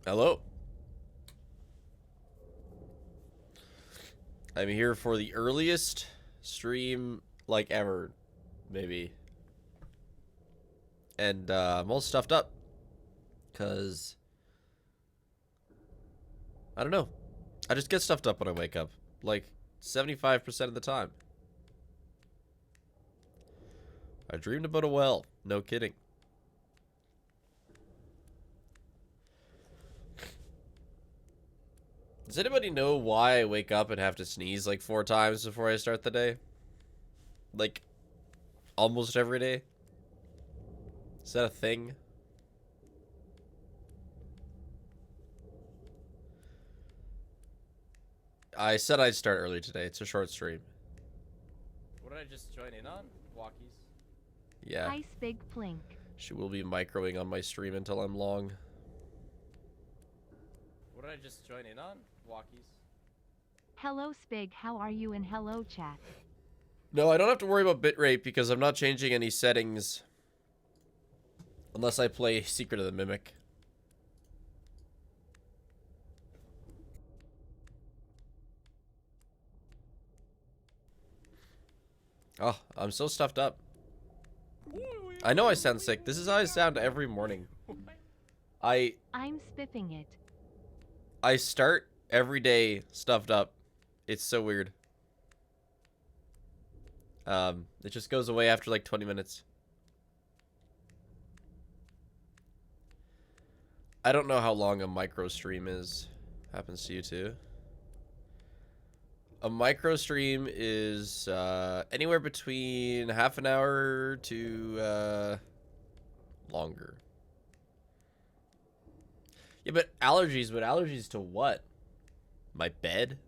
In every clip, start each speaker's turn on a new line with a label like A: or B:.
A: Hello. I'm here for the earliest stream, like, ever, maybe. And, I'm all stuffed up. Because, I don't know. I just get stuffed up when I wake up. Like, 75% of the time. I dreamed about a well. No kidding. Does anybody know why I wake up and have to sneeze like 4 times before I start the day? Like, almost every day? Is that a thing? I said I'd start early today. It's a short stream.
B: What did I just join in on? Walkies.
A: Yeah.
C: Hi, Spig Plink.
A: She will be microing on my stream until I'm long.
B: What did I just join in on? Walkies.
C: Hello, Spig. How are you? And hello, chat.
A: No, I don't have to worry about bitrate because I'm not changing any settings. Unless I play Secret of the Mimic. Oh, I'm so stuffed up. I know I sound sick. This is how I sound every morning.
C: I'm spiffing it.
A: I start every day stuffed up. It's so weird. It just goes away after like 20 minutes. I don't know how long a micro stream is. Happens to you too. A micro stream is anywhere between half an hour to longer. Yeah, but allergies to what? My bed?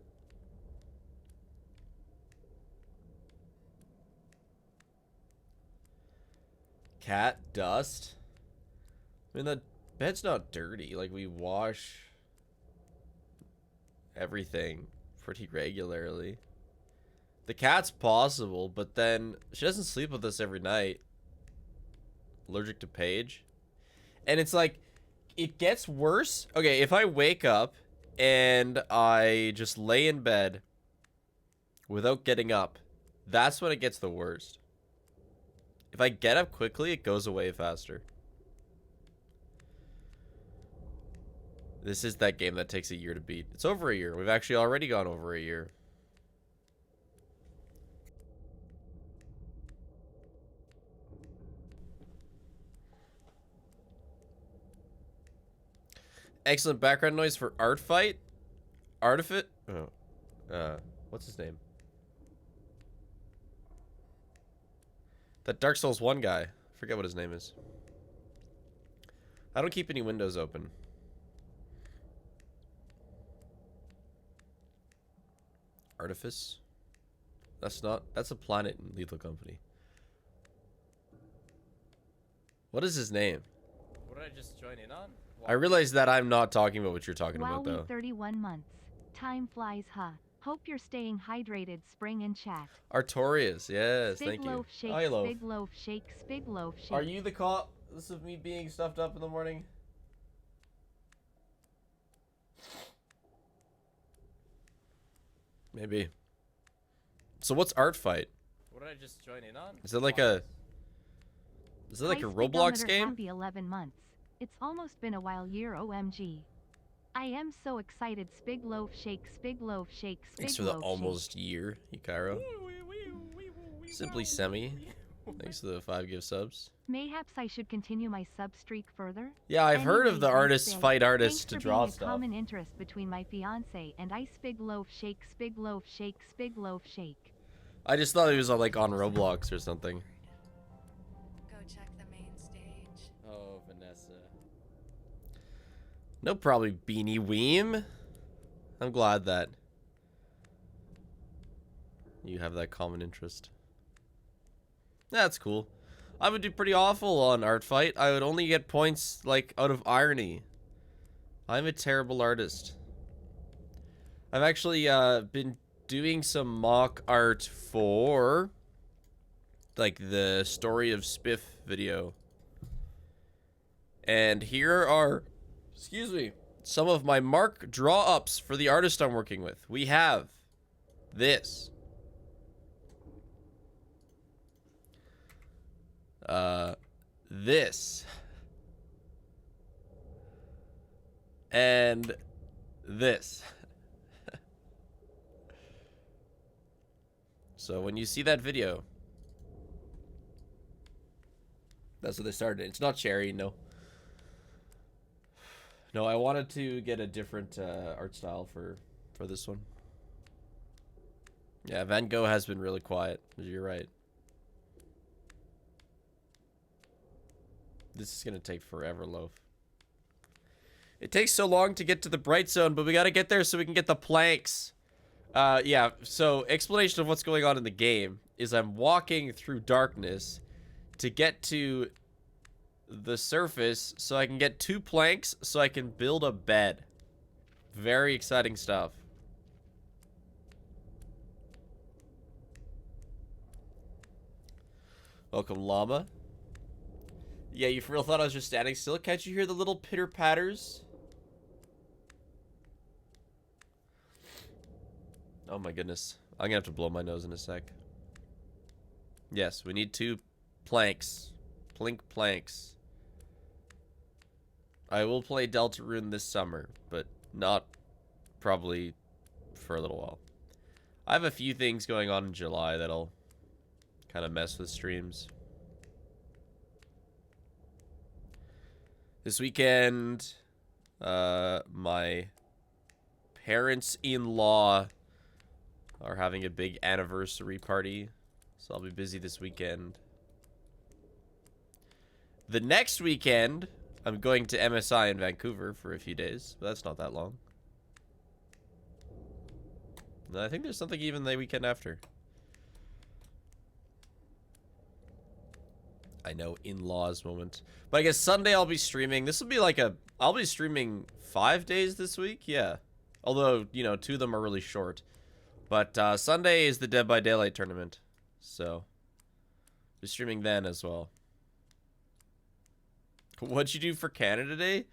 A: Cat dust? I mean, the bed's not dirty. Like, we wash everything pretty regularly. The cat's possible, but then she doesn't sleep with us every night. Allergic to Paige. And it's like, it gets worse. Okay, if I wake up and I just lay in bed without getting up, that's when it gets the worst. If I get up quickly, it goes away faster. This is that game that takes a year to beat. It's over a year. We've actually already gone over a year. Excellent background noise for Art Fight. Artifit? Oh. What's his name? That Dark Souls 1 guy. I forget what his name is. I don't keep any windows open. Artifice? That's a planet in Lethal Company. What is his name?
B: What did I just join in on?
A: I realize that I'm not talking about what you're talking about, though.
C: 31 months. Time flies, huh? Hope you're staying hydrated, Spring and chat.
A: Artorias, yes,
C: Spig
A: thank you.
C: loaf shake,
A: Hi, Loaf.
C: Spig loaf shake, Spig loaf shake.
A: Are you the cause of me being stuffed up in the morning? Maybe. So what's Art Fight?
B: What did I just join in on?
A: Is it like a... Is it like a Roblox game?
C: Happy 11 months. It's almost been a while year, OMG. I am so excited. Spig loaf shake, Spig loaf shake, Spig
A: Thanks for the
C: loaf
A: almost year, Hikairo. Simply Semi. Thanks for the 5 gift subs.
C: Mayhaps I should continue my sub streak further.
A: Yeah, I've heard of the
C: Anyways,
A: artists
C: Spig,
A: fight artists
C: thanks
A: to
C: for
A: draw
C: being
A: stuff.
C: A common interest between my fiance and I. Spig loaf shake, Spig loaf shake, Spig loaf shake.
A: I just thought he was like on Roblox or something.
D: Go check the main stage.
A: Oh, Vanessa. No, probably Beanie Weem. I'm glad that you have that common interest. That's cool. I would do pretty awful on Art Fight. I would only get points, like, out of irony. I'm a terrible artist. I've actually been doing some mock art for, like, the Story of Spiff video. And here are... Excuse me. some of my mark draw ups for the artist I'm working with. We have this. This. And this. So when you see that video, that's what they started. It's not cherry, no. No, I wanted to get a different art style for this one. Yeah, Van Gogh has been really quiet. You're right. This is going to take forever, Loaf. It takes so long to get to the bright zone, but we got to get there so we can get the planks. Yeah, so explanation of what's going on in the game is I'm walking through darkness to get to the surface so I can get 2 planks so I can build a bed. Very exciting stuff. Welcome, llama. Yeah, you for real thought I was just standing still? Can't you hear the little pitter patters? Oh my goodness. I'm gonna have to blow my nose in a sec. Yes, we need 2 planks. Plink planks. I will play Deltarune this summer, but not probably for a little while. I have a few things going on in July that'll kind of mess with streams. This weekend, my parents-in-law are having a big anniversary party, so I'll be busy this weekend. The next weekend, I'm going to MSI in Vancouver for a few days, but that's not that long. And I think there's something even the weekend after. I know, in-laws moment. But I guess Sunday I'll be streaming. This will be like a... I'll be streaming 5 days this week, yeah. Although, you know, 2 of them are really short. But Sunday is the Dead by Daylight tournament. So, I'll be streaming then as well. What'd you do for Canada Day?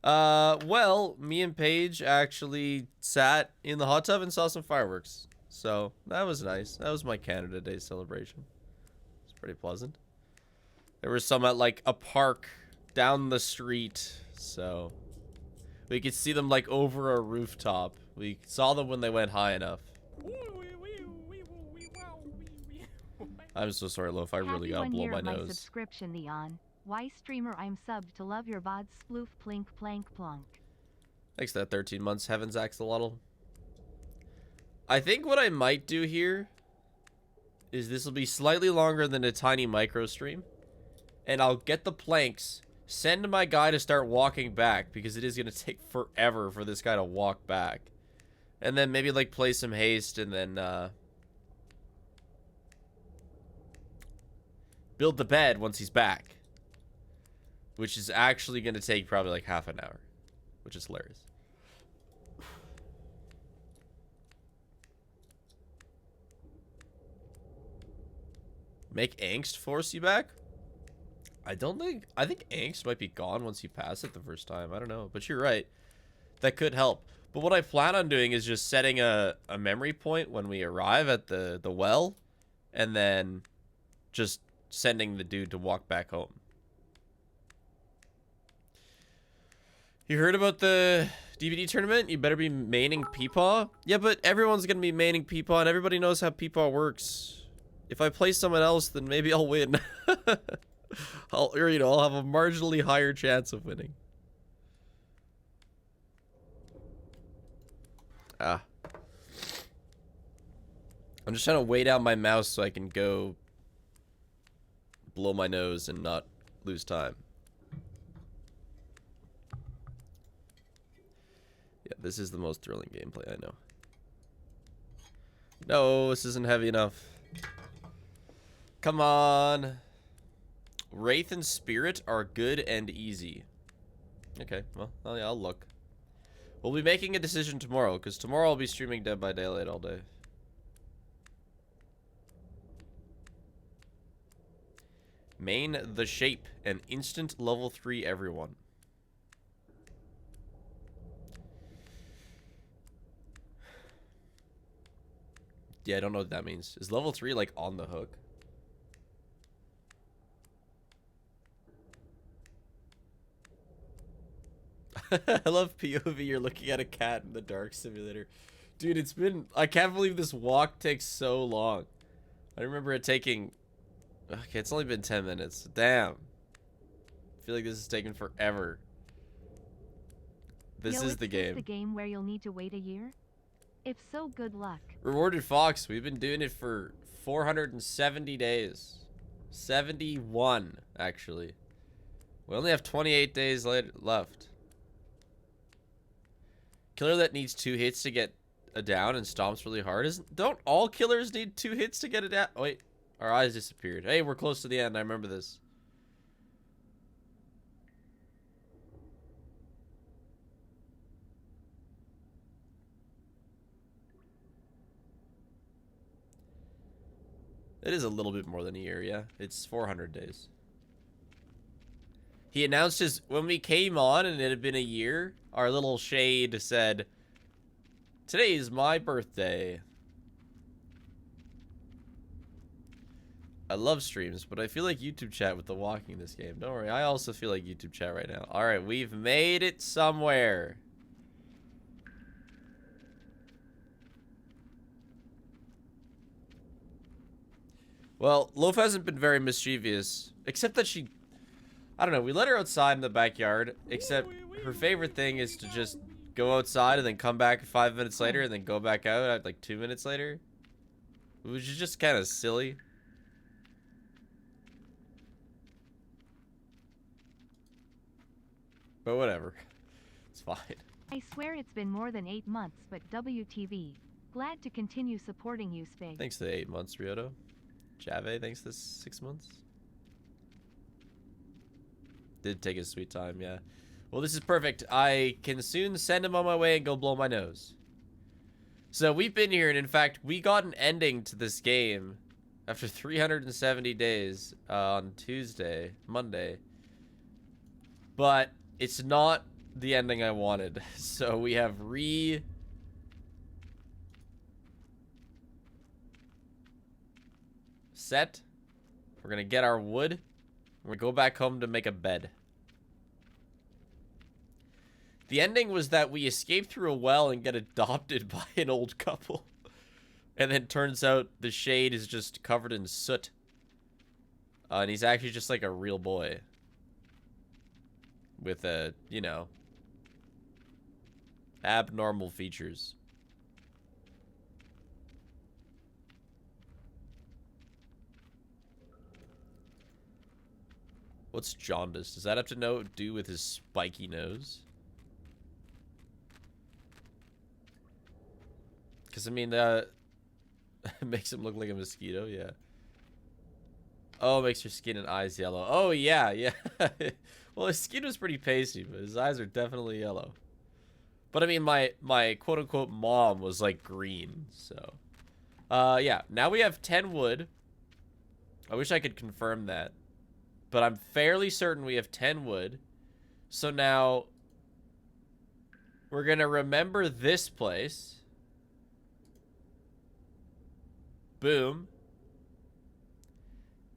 A: Well, me and Paige actually sat in the hot tub and saw some fireworks. So, that was nice. That was my Canada Day celebration. It's pretty pleasant. There was some at, like, a park down the street. So, we could see them, like, over a rooftop. We saw them when they went high enough. I'm so sorry, Loaf. I really gotta blow my nose.
C: Subscription, Leon. Why streamer I'm subbed to love your VOD sploof plink plank plonk.
A: Thanks for that 13 months, Heavens Axolotl. I think what I might do here is this will be slightly longer than a tiny micro stream. And I'll get the planks, send my guy to start walking back because it is going to take forever for this guy to walk back. And then maybe like play some Haste and then build the bed once he's back. Which is actually going to take probably like half an hour. Which is hilarious. Make Angst force you back? I think Angst might be gone once you pass it the first time. I don't know. But you're right. That could help. But what I plan on doing is just setting a memory point when we arrive at the well. And then just sending the dude to walk back home. You heard about the DVD tournament? You better be maining Peepaw? Yeah, but everyone's gonna be maining Peepaw, and everybody knows how Peepaw works. If I play someone else, then maybe I'll win. I'll have a marginally higher chance of winning. I'm just trying to weigh down my mouse so I can go blow my nose and not lose time. Yeah, this is the most thrilling gameplay, I know. No, this isn't heavy enough. Come on. Wraith and Spirit are good and easy. Okay, well, yeah, I'll look. We'll be making a decision tomorrow, because tomorrow I'll be streaming Dead by Daylight all day. Main the Shape and instant level 3 everyone. Yeah, I don't know what that means. Is level 3 like on the hook? I love POV. You're looking at a cat in the dark simulator. Dude, it's been... I can't believe this walk takes so long. I remember it taking... Okay, it's only been 10 minutes. Damn. I feel like this is taking forever. This is the game.
C: The game where you'll need to wait a year? If so, good luck.
A: Rewarded Fox. We've been doing it for 470 days. 71, actually. We only have 28 days left. Killer that needs 2 hits to get a down and stomps really hard. Don't all killers need 2 hits to get a down? Oh, wait. Our eyes disappeared. Hey, we're close to the end. I remember this. It is a little bit more than a year, yeah. It's 400 days. He announced his... When we came on and it had been a year, our little shade said, "Today is my birthday." I love streams, but I feel like YouTube chat with the walking in this game. Don't worry, I also feel like YouTube chat right now. Alright, we've made it somewhere. Well, Loaf hasn't been very mischievous, except that she... I don't know, we let her outside in the backyard, except her favorite thing is to just go outside and then come back 5 minutes later and then go back out at like 2 minutes later. Which is just kind of silly. But whatever. It's fine.
C: I swear it's been more than 8 months, but WTV. Glad to continue supporting you, Spig.
A: Thanks to the 8 months, Ryoto. Jave, thanks to 6 months. Did take his sweet time, yeah. Well, this is perfect. I can soon send him on my way and go blow my nose. So we've been here, and in fact, we got an ending to this game after 370 days on Monday. But it's not the ending I wanted. So we have set. We're gonna get our wood. We're gonna go back home to make a bed. The ending was that we escape through a well and get adopted by an old couple. And then turns out the shade is just covered in soot. And he's actually just like a real boy. With a, you know, abnormal features. What's jaundice? Does that have to do with his spiky nose? Because, I mean, it makes him look like a mosquito, yeah. Oh, it makes your skin and eyes yellow. Oh, yeah, yeah. Well, his skin was pretty pasty, but his eyes are definitely yellow. But, I mean, my quote-unquote mom was, like, green, so. Yeah, now we have 10 wood. I wish I could confirm that. But I'm fairly certain we have 10 wood. So now, we're going to remember this place. Boom.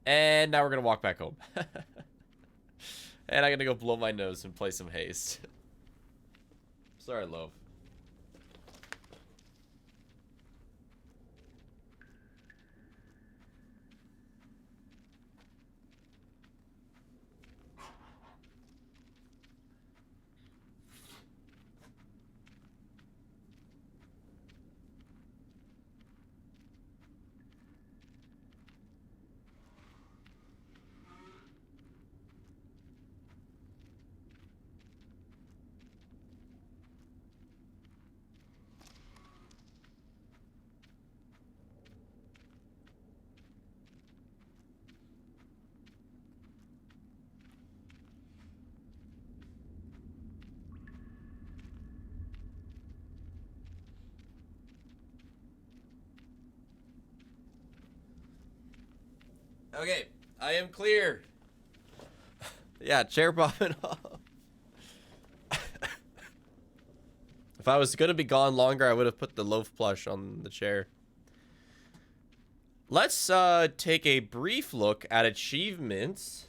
A: And now we're going to walk back home. And I'm going to go blow my nose and play some Haste. Sorry, Loaf. Okay, I am clear. Yeah, chair popping off. If I was gonna be gone longer, I would have put the loaf plush on the chair. let's take a brief look at achievements.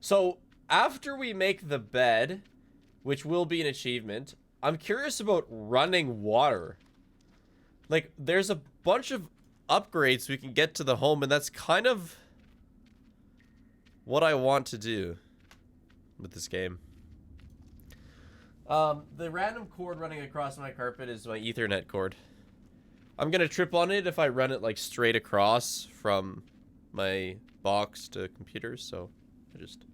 A: So after we make the bed, which will be an achievement, I'm curious about running water. Like, there's a bunch of upgrades we can get to the home, and that's kind of what I want to do with this game. The random cord running across my carpet is my Ethernet cord. I'm gonna trip on it if I run it like straight across from my box to computers, so it just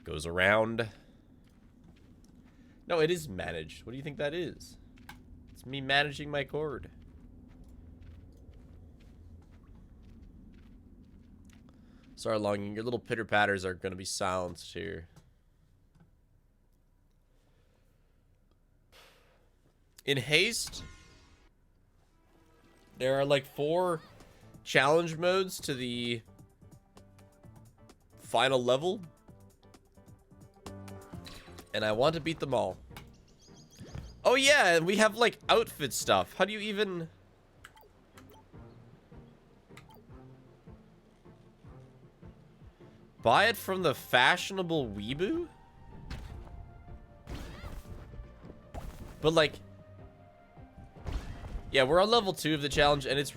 A: goes around. No, it is managed. What do you think that is? It's me managing my cord. Sorry, Longing, your little pitter-patters are gonna be silenced here. In Haste, there are like 4 challenge modes to the final level. And I want to beat them all. Oh yeah, and we have like outfit stuff. How do you even... buy it from the fashionable weeboo? But like... yeah, we're on level 2 of the challenge, and it's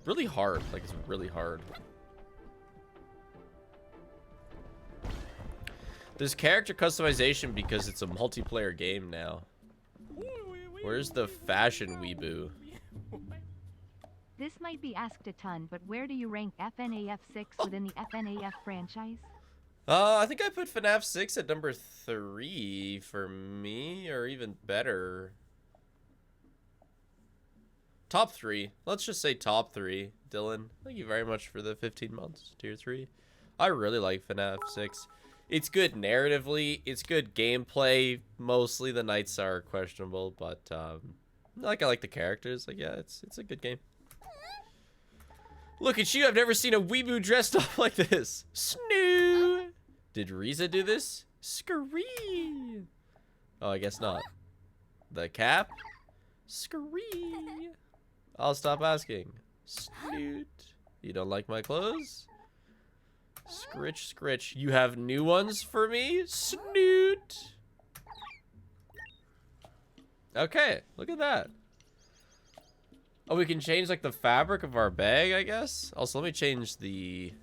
A: really hard. Like, it's really hard. There's character customization because it's a multiplayer game now. Where's the fashion weeboo?
C: This might be asked a ton, but where do you rank FNAF 6 within the FNAF franchise?
A: I think I put FNAF 6 at number 3 for me, or even better. Top 3. Let's just say top 3. Dylan, thank you very much for the 15 months. Tier 3. I really like FNAF 6. It's good narratively. It's good gameplay. Mostly the nights are questionable, but I like the characters. Like, yeah, it's a good game. Look at you. I've never seen a weeboo dressed up like this. Snoo. Did Riza do this? Scree. Oh, I guess not. The cap? Scree. I'll stop asking. Snoot. You don't like my clothes? Scritch, scritch. You have new ones for me? Snoot. Okay, look at that. Oh, we can change like the fabric of our bag, I guess. Also, let me change the...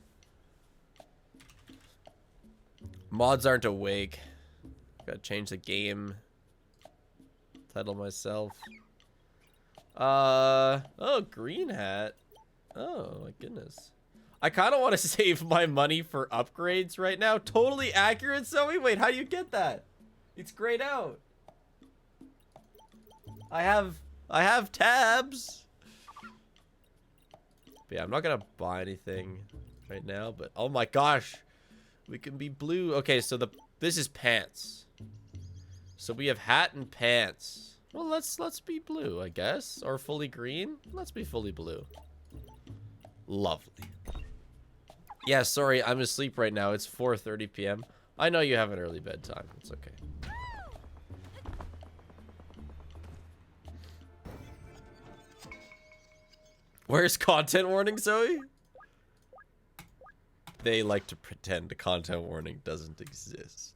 A: mods aren't awake. Gotta change the game title myself. Oh, green hat. Oh my goodness. I kind of want to save my money for upgrades right now. Totally accurate, Zoe. Wait, how do you get that? It's grayed out. I have tabs. But yeah, I'm not gonna buy anything right now. But oh my gosh, we can be blue. Okay, so this is pants. So we have hat and pants. Well, let's be blue, I guess, or fully green. Let's be fully blue. Lovely. Yeah, sorry, I'm asleep right now. It's 4:30 p.m. I know you have an early bedtime. It's okay. Where's content warning, Zoe? They like to pretend a content warning doesn't exist.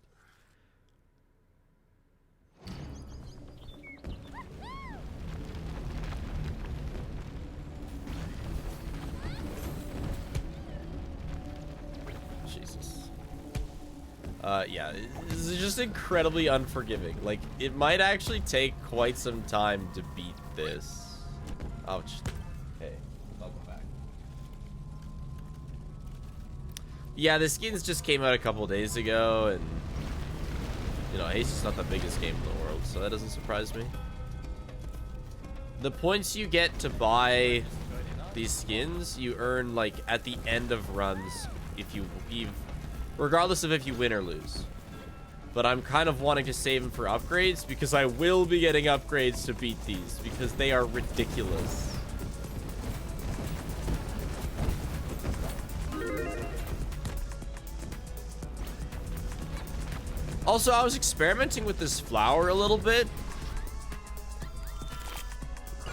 A: Jesus. Yeah, this is just incredibly unforgiving. Like, it might actually take quite some time to beat this. Ouch. Okay, I'll go back. Yeah, the skins just came out a couple days ago, and you know, Haste is not the biggest game in the world, so that doesn't surprise me. The points you get to buy these skins, you earn like at the end of runs, regardless of if you win or lose. But I'm kind of wanting to save them for upgrades because I will be getting upgrades to beat these because they are ridiculous. Also, I was experimenting with this flower a little bit.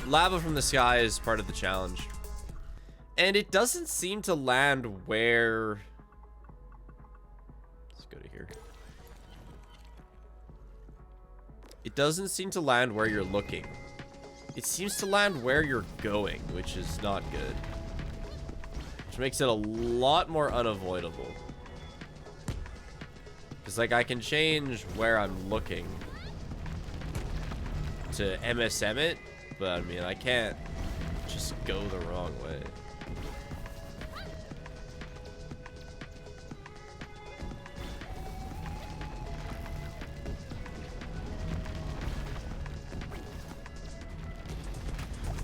A: Lava from the sky is part of the challenge. And it doesn't seem to land where... Let's go to here. It doesn't seem to land where you're looking. It seems to land where you're going, which is not good. Which makes it a lot more unavoidable. Because, like, I can change where I'm looking to MSM it, but, I mean, I can't just go the wrong way.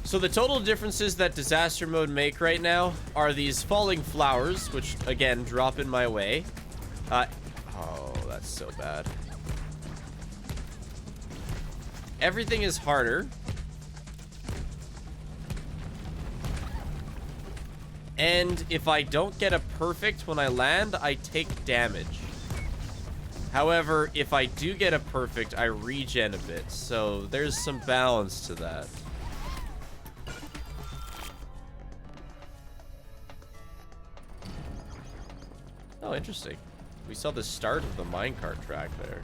A: So the total differences that disaster mode make right now are these falling flowers, which again drop in my way. Oh, that's so bad. Everything is harder. And if I don't get a perfect when I land, I take damage. However, if I do get a perfect, I regen a bit. So there's some balance to that. Oh, interesting. We saw the start of the minecart track there.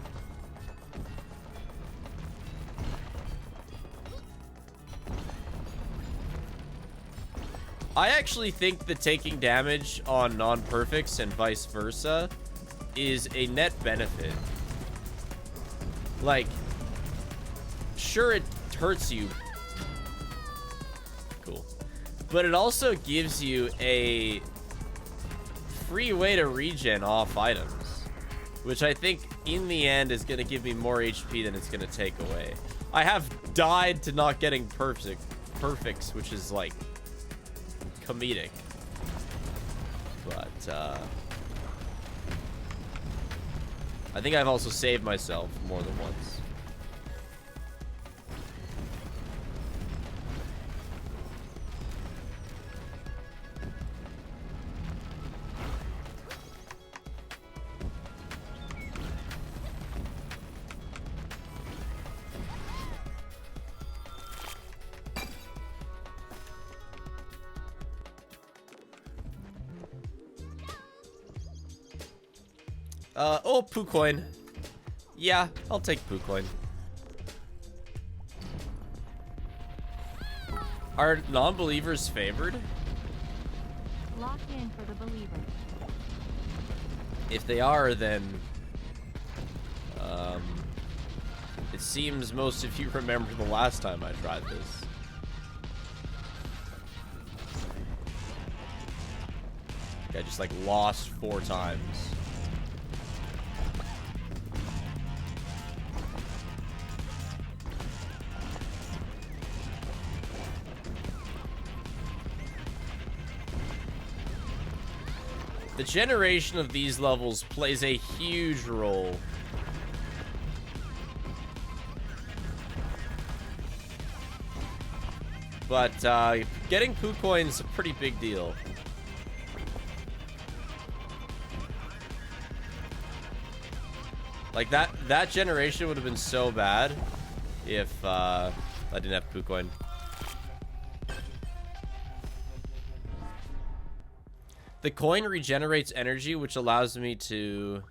A: I actually think that taking damage on non-perfects and vice versa is a net benefit. Like, sure, it hurts you. Cool. But it also gives you a free way to regen off items, which I think in the end is going to give me more HP than it's going to take away. I have died to not getting perfects, which is like comedic, but I think I've also saved myself more than once. Oh, poo coin. Yeah, I'll take poo coin. Are non-believers favored?
C: Lock in for the believer.
A: If they are, then it seems most of you remember the last time I tried this. I just like lost 4 times. The generation of these levels plays a huge role. But getting poo coins is a pretty big deal. Like that generation would have been so bad if I didn't have poo coin. The coin regenerates energy, which allows me to...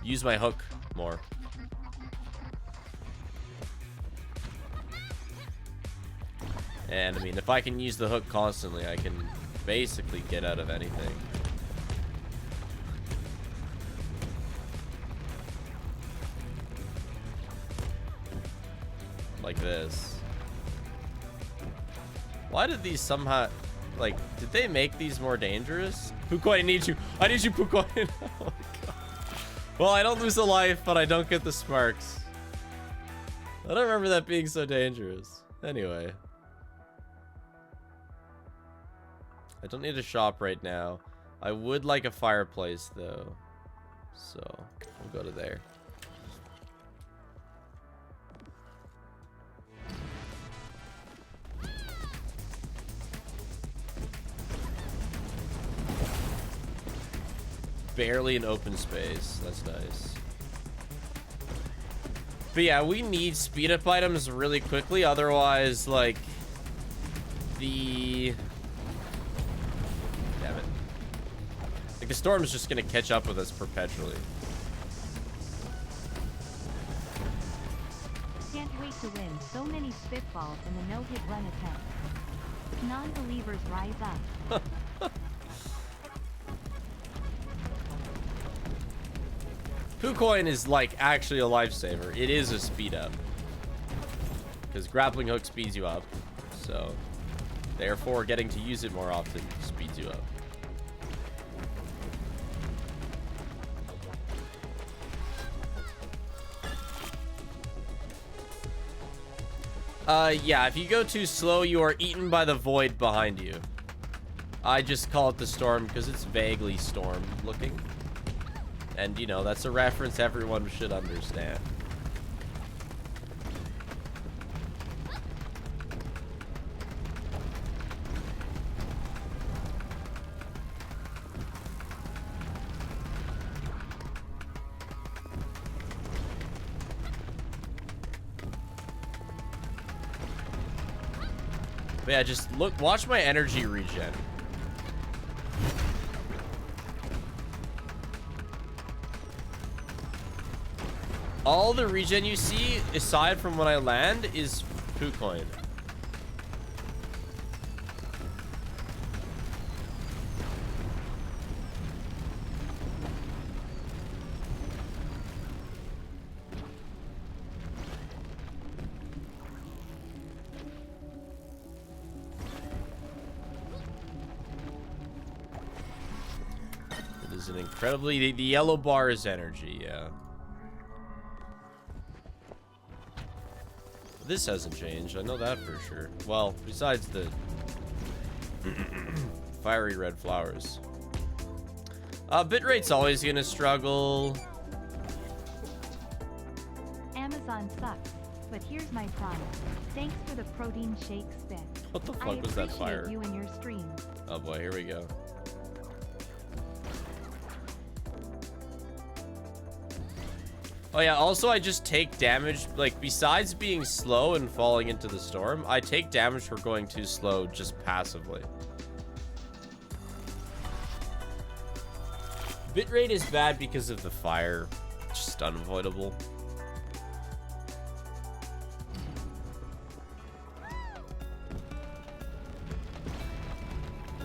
A: use my hook more. And, I mean, if I can use the hook constantly, I can basically get out of anything. Like this. Why did these somehow, like, did they make these more dangerous? Pukoin, I need you. I need you, Pukoin. Oh my god. Well, I don't lose a life, but I don't get the sparks. I don't remember that being so dangerous. Anyway. I don't need a shop right now. I would like a fireplace, though. So, we'll go to there. Barely an open space. That's nice. But yeah, we need speed up items really quickly, otherwise, like, the... Damn it. Like, the storm's just gonna catch up with us perpetually.
C: Can't wait to win. So many spitballs in the no-hit run attempt. Non-believers rise up.
A: Poocoin is like actually a lifesaver. It is a speed up. Because grappling hook speeds you up. So therefore getting to use it more often speeds you up. Yeah, if you go too slow, you are eaten by the void behind you. I just call it the storm because it's vaguely storm looking. And, you know, that's a reference everyone should understand. But yeah, just look, watch my energy regen. All the regen you see, aside from when I land, is Poocoin. It is an incredibly... The yellow bar is energy, yeah. This hasn't changed, I know that for sure. Well, besides the fiery red flowers. Bitrate's always gonna struggle.
C: Amazon sucks, but here's my promise. Thanks for the protein shake spit.
A: What the fuck
C: I
A: was that fire?
C: appreciate you and your streams.
A: Oh boy, here we go. Oh yeah, also I just take damage, like, besides being slow and falling into the storm, I take damage for going too slow just passively. Bitrate is bad because of the fire. It's just unavoidable.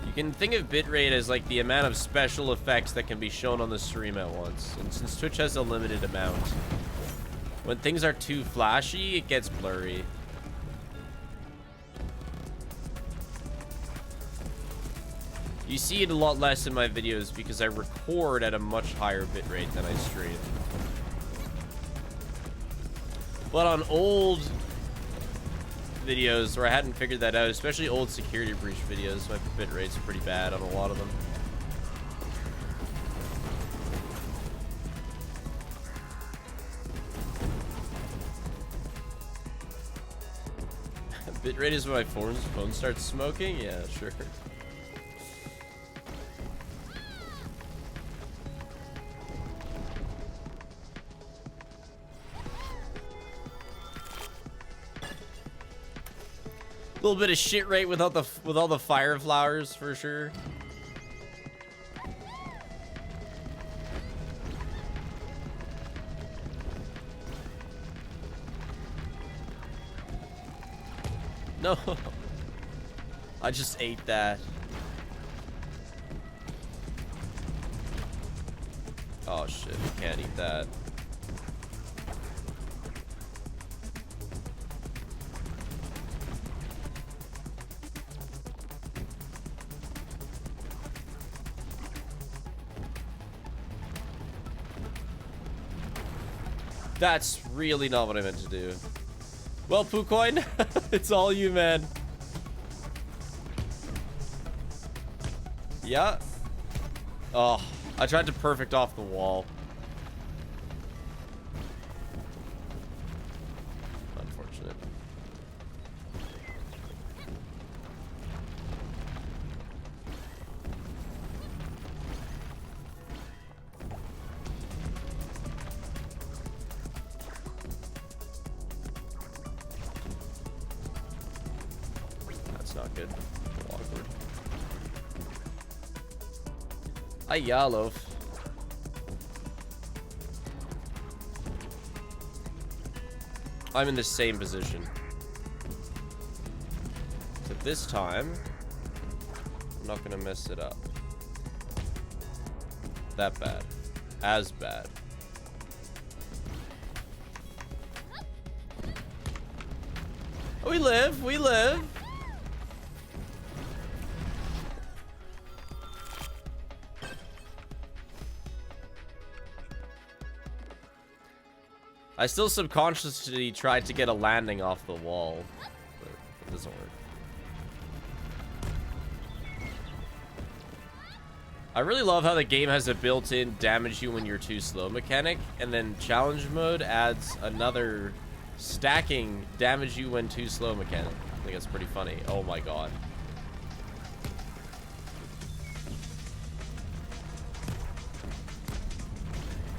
A: You can think of bitrate as like the amount of special effects that can be shown on the stream at once. And since Twitch has a limited amount, when things are too flashy, it gets blurry. You see it a lot less in my videos because I record at a much higher bitrate than I stream. But on old videos where I hadn't figured that out, especially old security breach videos, my bit rate's pretty bad on a lot of them. Bitrate is when my phone starts smoking? Yeah, sure. A little bit of shit rate with all the fire flowers for sure. No. I just ate that. Oh shit, we can't eat that. That's really not what I meant to do. Well, Poocoin, it's all you, man. Yeah. Oh, I tried to perfect off the wall. Unfortunate. not good. Awkward. Hiya, loaf. I'm in the same position. So this time, I'm not gonna mess it up. That bad. As bad. We live, we live. I still subconsciously tried to get a landing off the wall, but it doesn't work. I really love how the game has a built-in damage you when you're too slow mechanic, and then challenge mode adds another stacking damage you when too slow mechanic. I think that's pretty funny. Oh my god.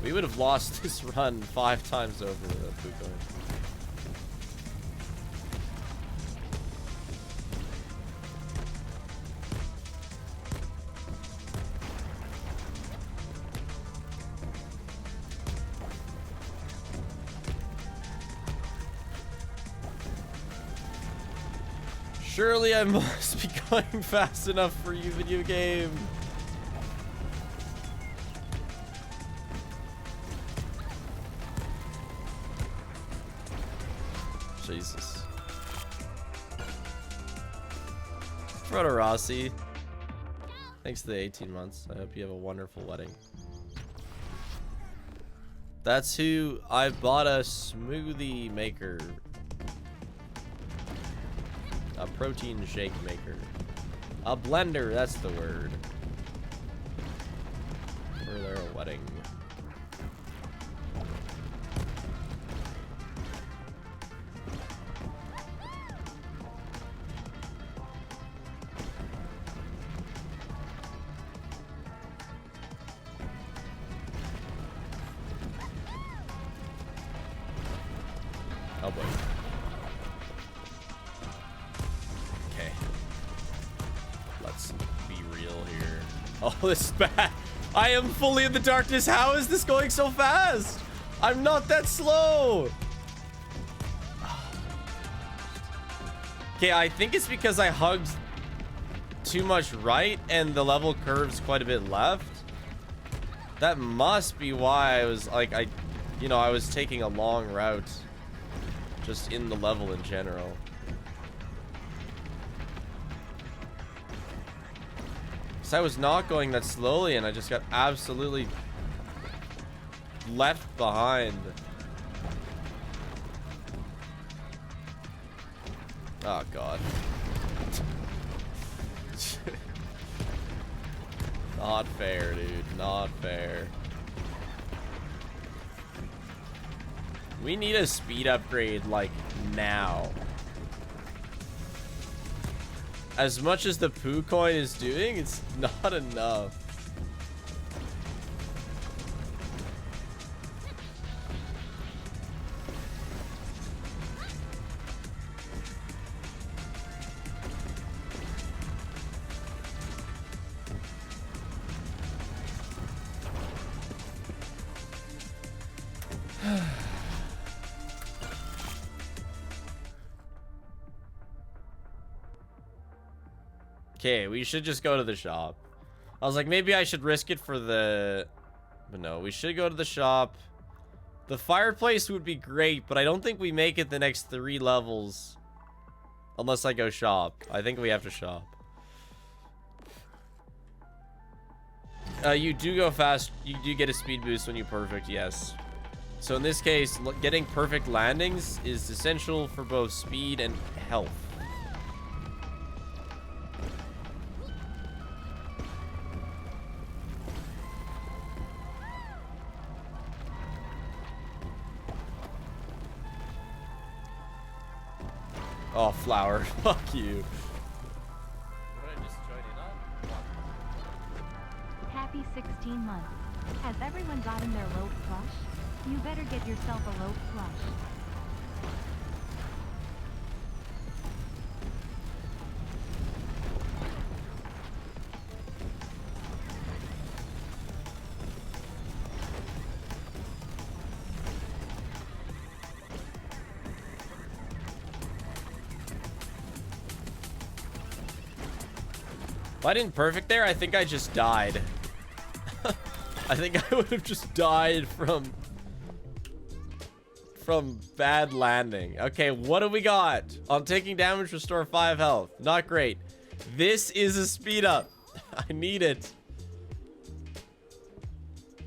A: We would have lost this run 5 times over the Puko. Surely I must be going fast enough for you, video game. Jesus. Frodo Rossi. Thanks to the 18 months. I hope you have a wonderful wedding. That's who I bought a smoothie maker. A protein shake maker. A blender, that's the word. For their wedding. Oh boy. Okay. Let's be real here. Oh, this is bad. I am fully in the darkness. How is this going so fast? I'm not that slow. Okay, I think it's because I hugged too much right and the level curves quite a bit left. That must be why I was like, I was taking a long route just in the level in general. So I was not going that slowly and I just got absolutely left behind. Oh god. Not fair, dude. Not fair. We need a speed upgrade, like, now. As much as the poo coin is doing, it's not enough. Okay, we should just go to the shop. I was like, maybe I should risk it for the... But no, we should go to the shop. The fireplace would be great, but I don't think we make it the next 3 levels. Unless I go shop. I think we have to shop. You do go fast. You do get a speed boost when you perfect, yes. So in this case, getting perfect landings is essential for both speed and health. Oh, flower. Fuck you.
B: What did I just join in on?
C: Happy 16 months. Has everyone gotten their loaf plush? You better get yourself a loaf plush.
A: If I didn't perfect there, I think I just died. I think I would have just died from bad landing. Okay, what do we got? On taking damage, restore 5 health. Not great. This is a speed up. I need it.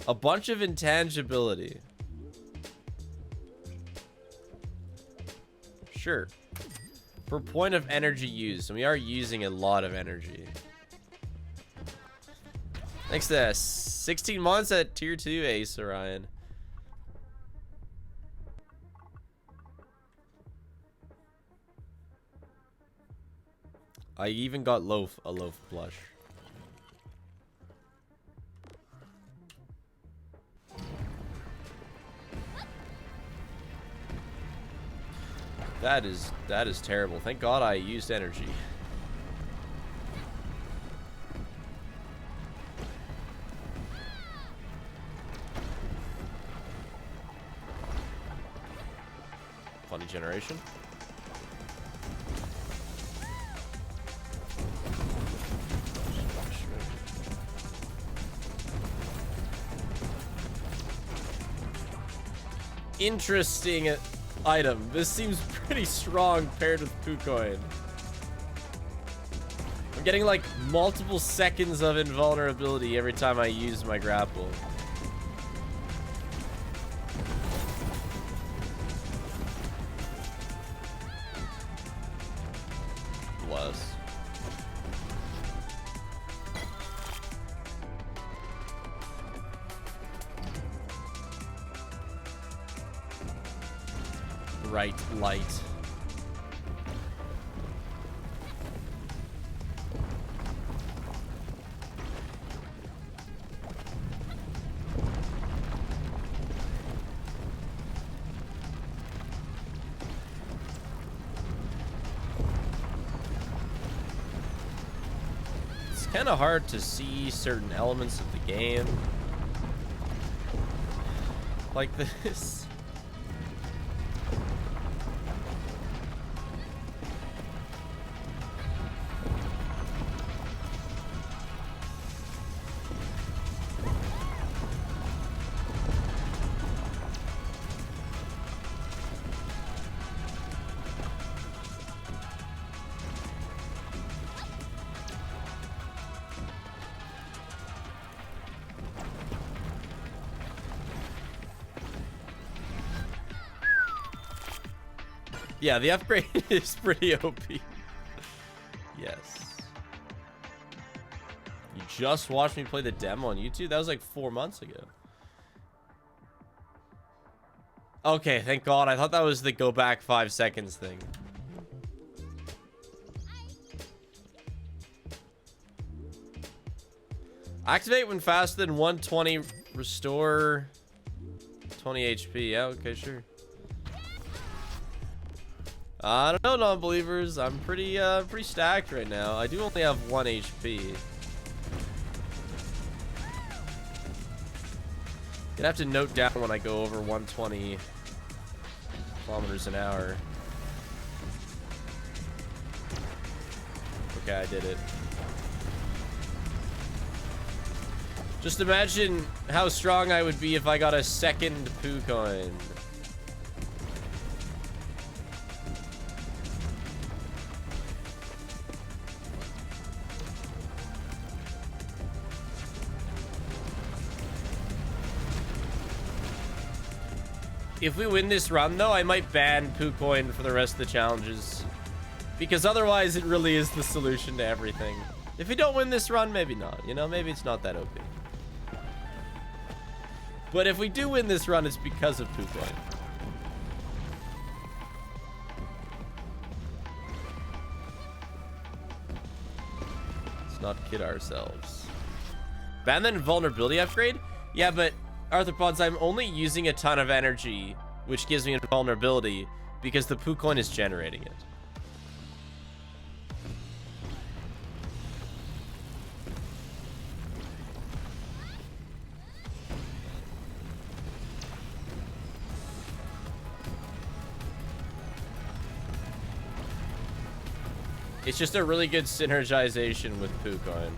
A: A bunch of intangibility. Sure. Per point of energy used. And we are using a lot of energy. Thanks to 16 months at tier 2 Ace Orion. I even got a loaf blush. That is terrible. Thank God I used energy. Funny generation. Interesting item. This seems pretty strong paired with Pucoin. I'm getting like multiple seconds of invulnerability every time I use my grapple. Bless. Right light. It's kind of hard to see certain elements of the game like this. Yeah, the upgrade is pretty OP. Yes. You just watched me play the demo on YouTube? That was like 4 months ago. Okay, thank God. I thought that was the go back 5 seconds thing. Activate when faster than 120. Restore 20 HP. Yeah, okay, sure. I don't know, non-believers. I'm pretty stacked right now. I do only have 1 HP. Gonna have to note down when I go over 120 kilometers an hour. Okay, I did it. Just imagine how strong I would be if I got a second poo coin. If we win this run, though, I might ban Pucoin for the rest of the challenges. Because otherwise, it really is the solution to everything. If we don't win this run, maybe not. You know, maybe it's not that OP. But if we do win this run, it's because of Pucoin. Let's not kid ourselves. Ban the invulnerability upgrade? Yeah, but Arthropods, I'm only using a ton of energy, which gives me invulnerability, because the Pucoin is generating it. It's just a really good synergization with PooCoin.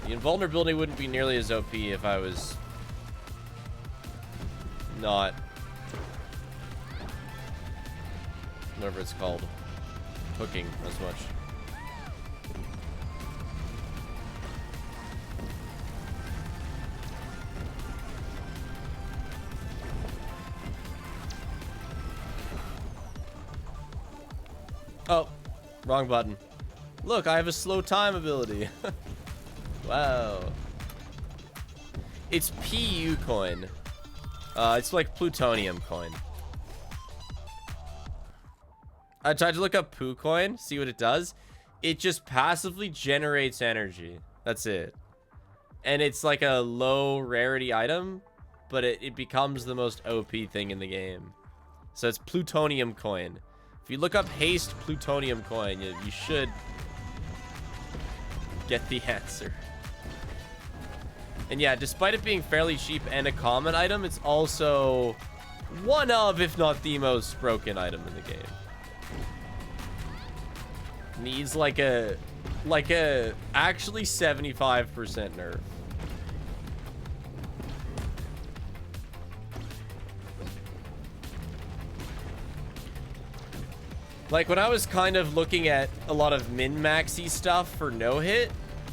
A: The invulnerability wouldn't be nearly as OP if I was not, whatever it's called, hooking as much. Oh, wrong button. Look, I have a slow time ability. Wow. It's PU coin. It's like plutonium coin. I tried to look up Poo coin, see what it does. It just passively generates energy. That's it. And it's like a low rarity item, but it becomes the most OP thing in the game. So it's plutonium coin. If you look up Haste plutonium coin, you should get the answer. And yeah, despite it being fairly cheap and a common item, it's also one of, if not the most broken item in the game. Needs like a actually 75% nerf. Like when I was kind of looking at a lot of min-maxy stuff for no hit,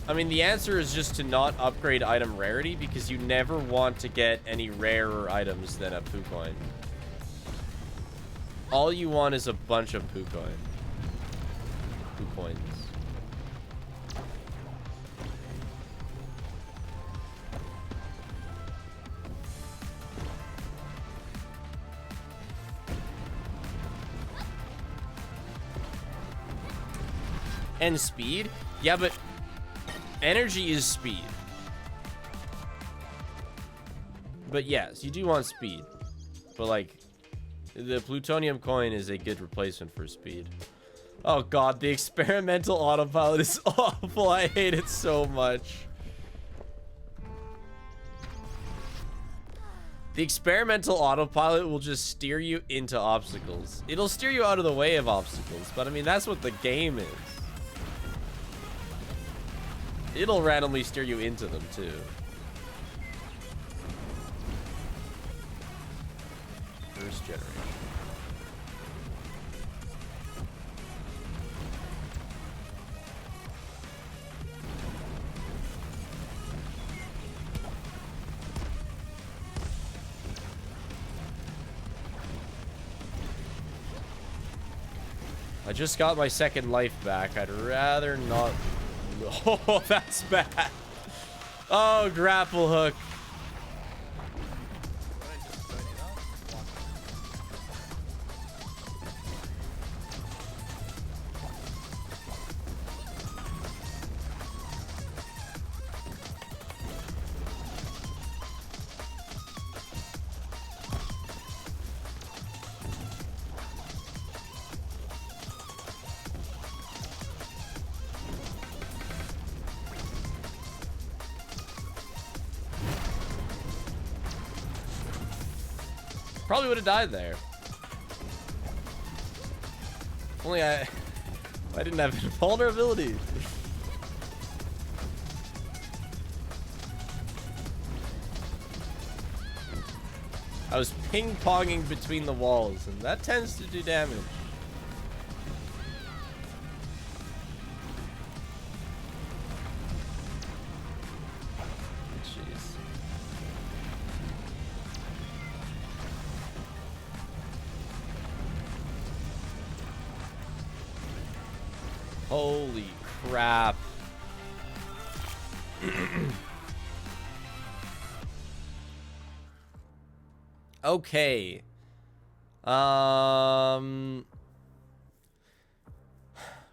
A: I mean, the answer is just to not upgrade item rarity because you never want to get any rarer items than a Poo coin. All you want is a bunch of Poo coins. And speed? Yeah, but energy is speed. But yes, you do want speed. But like, the plutonium coin is a good replacement for speed. Oh god, the experimental autopilot is awful. I hate it so much. The experimental autopilot will just steer you into obstacles. It'll steer you out of the way of obstacles, but I mean, that's what the game is. It'll randomly steer you into them, too. First generation. I just got my second life back. I'd rather not... Oh, that's bad. Oh, grapple hook. Probably would have died there. If only I didn't have vulnerability. I was ping-ponging between the walls, and that tends to do damage. Holy crap. Okay.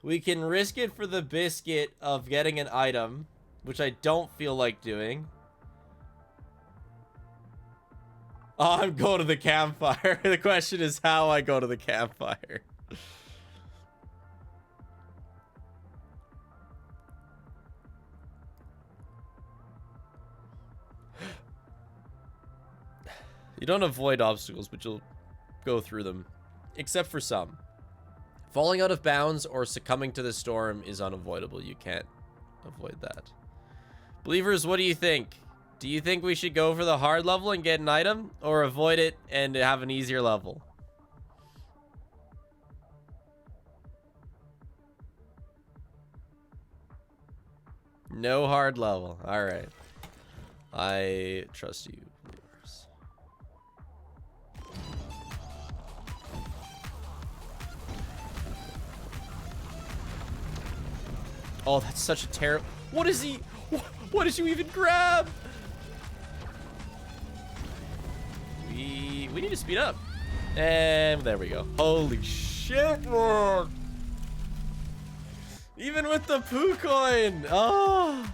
A: We can risk it for the biscuit of getting an item, which I don't feel like doing. Oh, I'm going to the campfire. The question is how I go to the campfire. You don't avoid obstacles, but you'll go through them, except for some. Falling out of bounds or succumbing to the storm is unavoidable. You can't avoid that. Believers, what do you think? Do you think we should go for the hard level and get an item, or avoid it and have an easier level? No hard level. All right. I trust you, believers. Oh, that's such a terrible... What is he... What did you even grab? We need to speed up. And there we go. Holy shit, man. Even with the poo coin. Oh.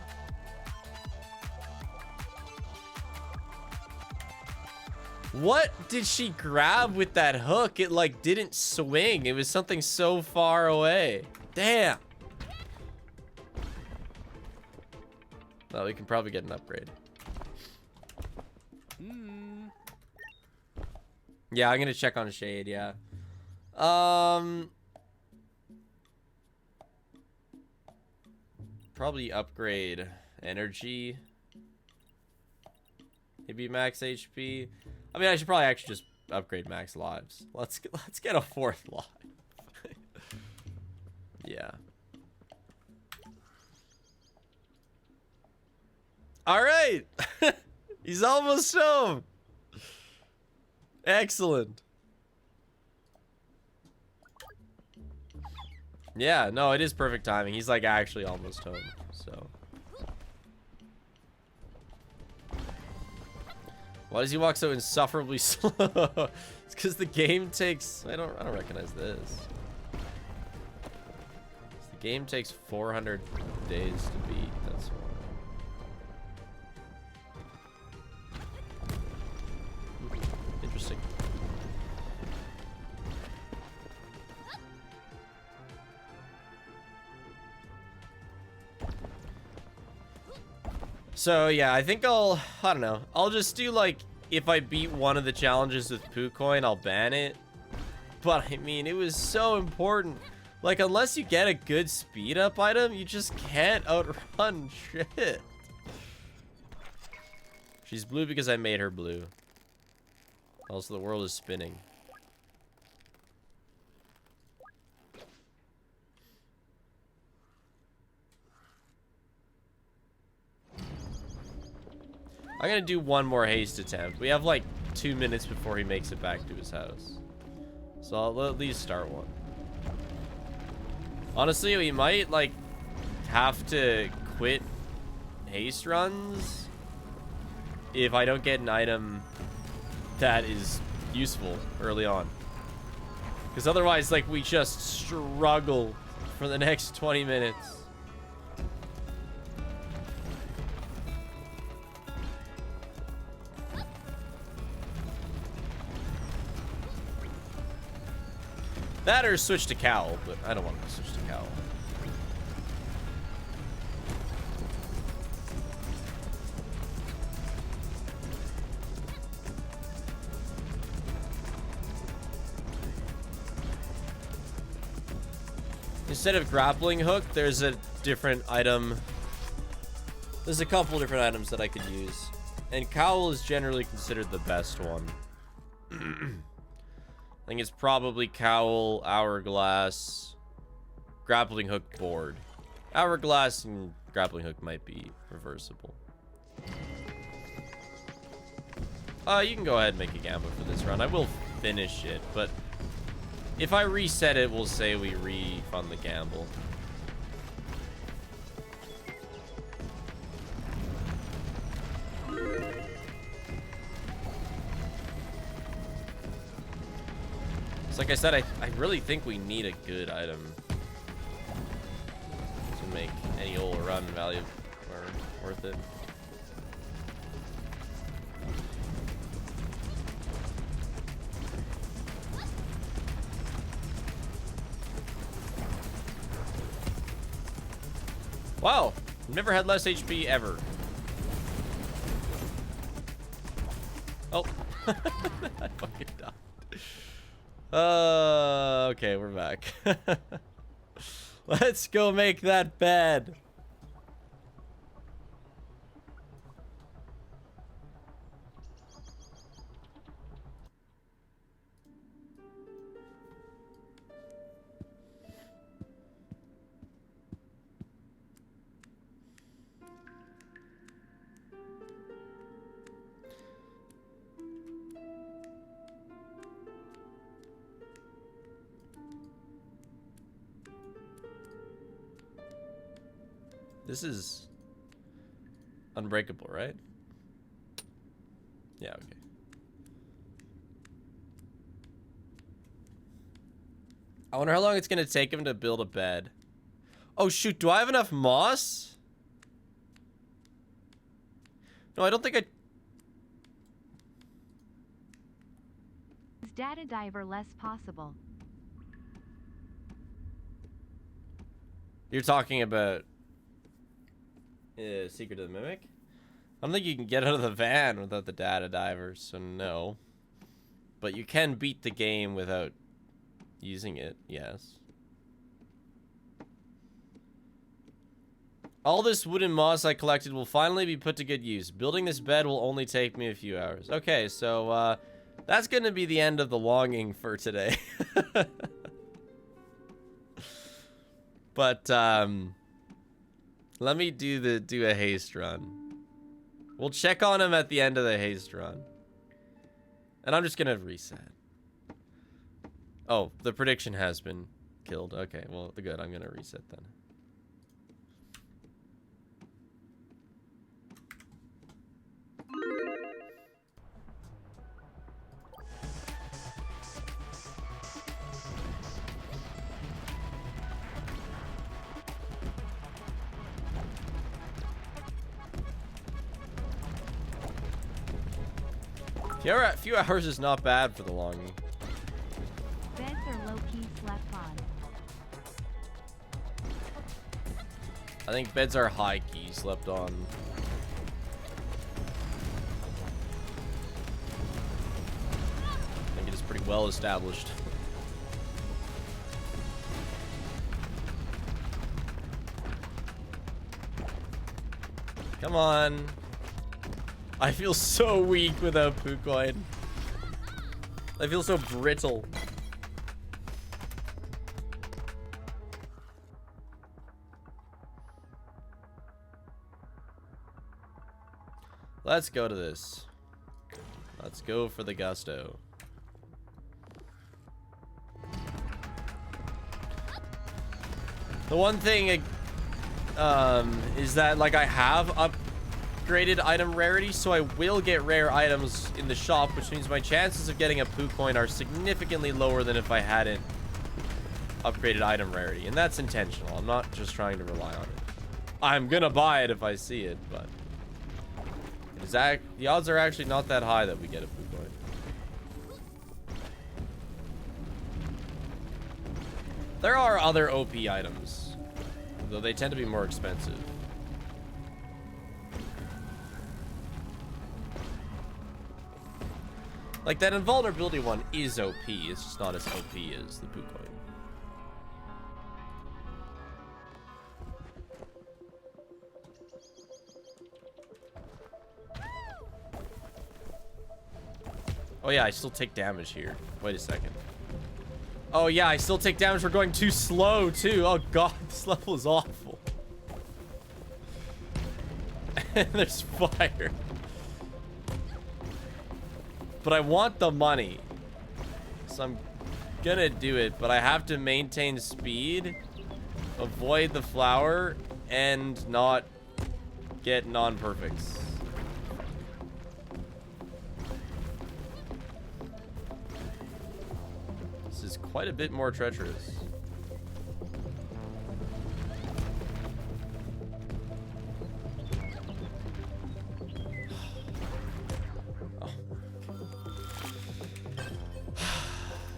A: What did she grab with that hook? It like didn't swing. It was something so far away. Damn. Well, we can probably get an upgrade. Yeah, I'm gonna check on Shade, yeah. Probably upgrade energy. Maybe max HP. I mean, I should probably actually just upgrade max lives. Let's get a 4th life. Yeah. All right. He's almost home. Excellent. Yeah, no, it is perfect timing. He's like actually almost home, so. Why does he walk so insufferably slow? It's because the game takes... I don't recognize this. The game takes 400 days to beat. That's why. Interesting. So yeah, I think I don't know. I'll just do like, if I beat one of the challenges with Poo Coin, I'll ban it. But I mean, it was so important. Like, unless you get a good speed up item, you just can't outrun shit. She's blue because I made her blue. Also, the world is spinning. I'm gonna do one more haste attempt. We have like 2 minutes before he makes it back to his house. So I'll at least start one. Honestly, we might like have to quit haste runs if I don't get an item that is useful early on. Because otherwise, like, we just struggle for the next 20 minutes. That or switch to cowl, but I don't want to switch to cowl. Instead of grappling hook, there's a different item. There's a couple different items that I could use. And cowl is generally considered the best one. I think it's probably cowl, hourglass, grappling hook, board. Hourglass and grappling hook might be reversible. You can go ahead and make a gamble for this run. I will finish it, but if I reset it, we'll say we refund the gamble. So like I said, I really think we need a good item to make any old run value or worth it. Wow, never had less HP ever. Oh, I fucking died. Okay, we're back. Let's go make that bed. This is unbreakable, right? Yeah, okay. I wonder how long it's gonna take him to build a bed. Oh shoot, do I have enough moss? No, I don't think I...
C: Is data diver less possible?
A: You're talking about... Secret of the Mimic? I don't think you can get out of the van without the data divers, so no. But you can beat the game without using it, yes. All this wood and moss I collected will finally be put to good use. Building this bed will only take me a few hours. Okay, so, that's gonna be the end of the longing for today. But, let me do a haste run. We'll check on him at the end of the haste run. And I'm just gonna reset. Oh, the prediction has been killed. Okay, well, good. I'm gonna reset then. A few hours is not bad for the longing.
C: Beds are low-key slept on.
A: I think beds are high-key slept on. I think it is pretty well established. Come on. I feel so weak without Pucoin. I feel so brittle. Let's go to this. Let's go for the gusto. The one thing is that, like, I have upgraded item rarity, so I will get rare items in the shop, which means my chances of getting a poo coin are significantly lower than if I hadn't upgraded item rarity, and that's intentional. I'm not just trying to rely on it. I'm gonna buy it if I see it, but the odds are actually not that high that we get a poo coin. There are other OP items, though they tend to be more expensive. Like, that invulnerability one is OP, it's just not as OP as the poo coin. Oh yeah, I still take damage here. Wait a second. Oh yeah, I still take damage for going too slow too. Oh god, this level is awful. And there's fire. But I want the money. So I'm gonna do it, but I have to maintain speed, avoid the flower, and not get non-perfects. This is quite a bit more treacherous.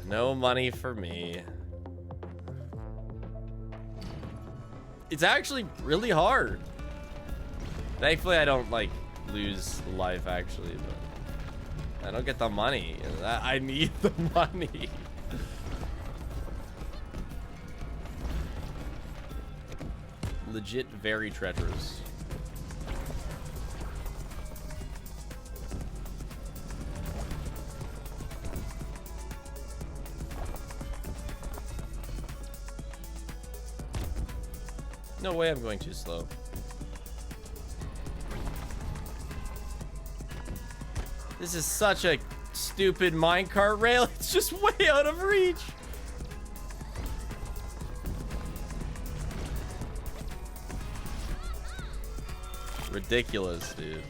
A: No money for me. It's actually really hard. Thankfully, I don't, like, lose life, actually, but I don't get the money. I need the money. legit very treacherous. No way I'm going too slow. This is such a stupid minecart rail. It's just way out of reach. Ridiculous, dude.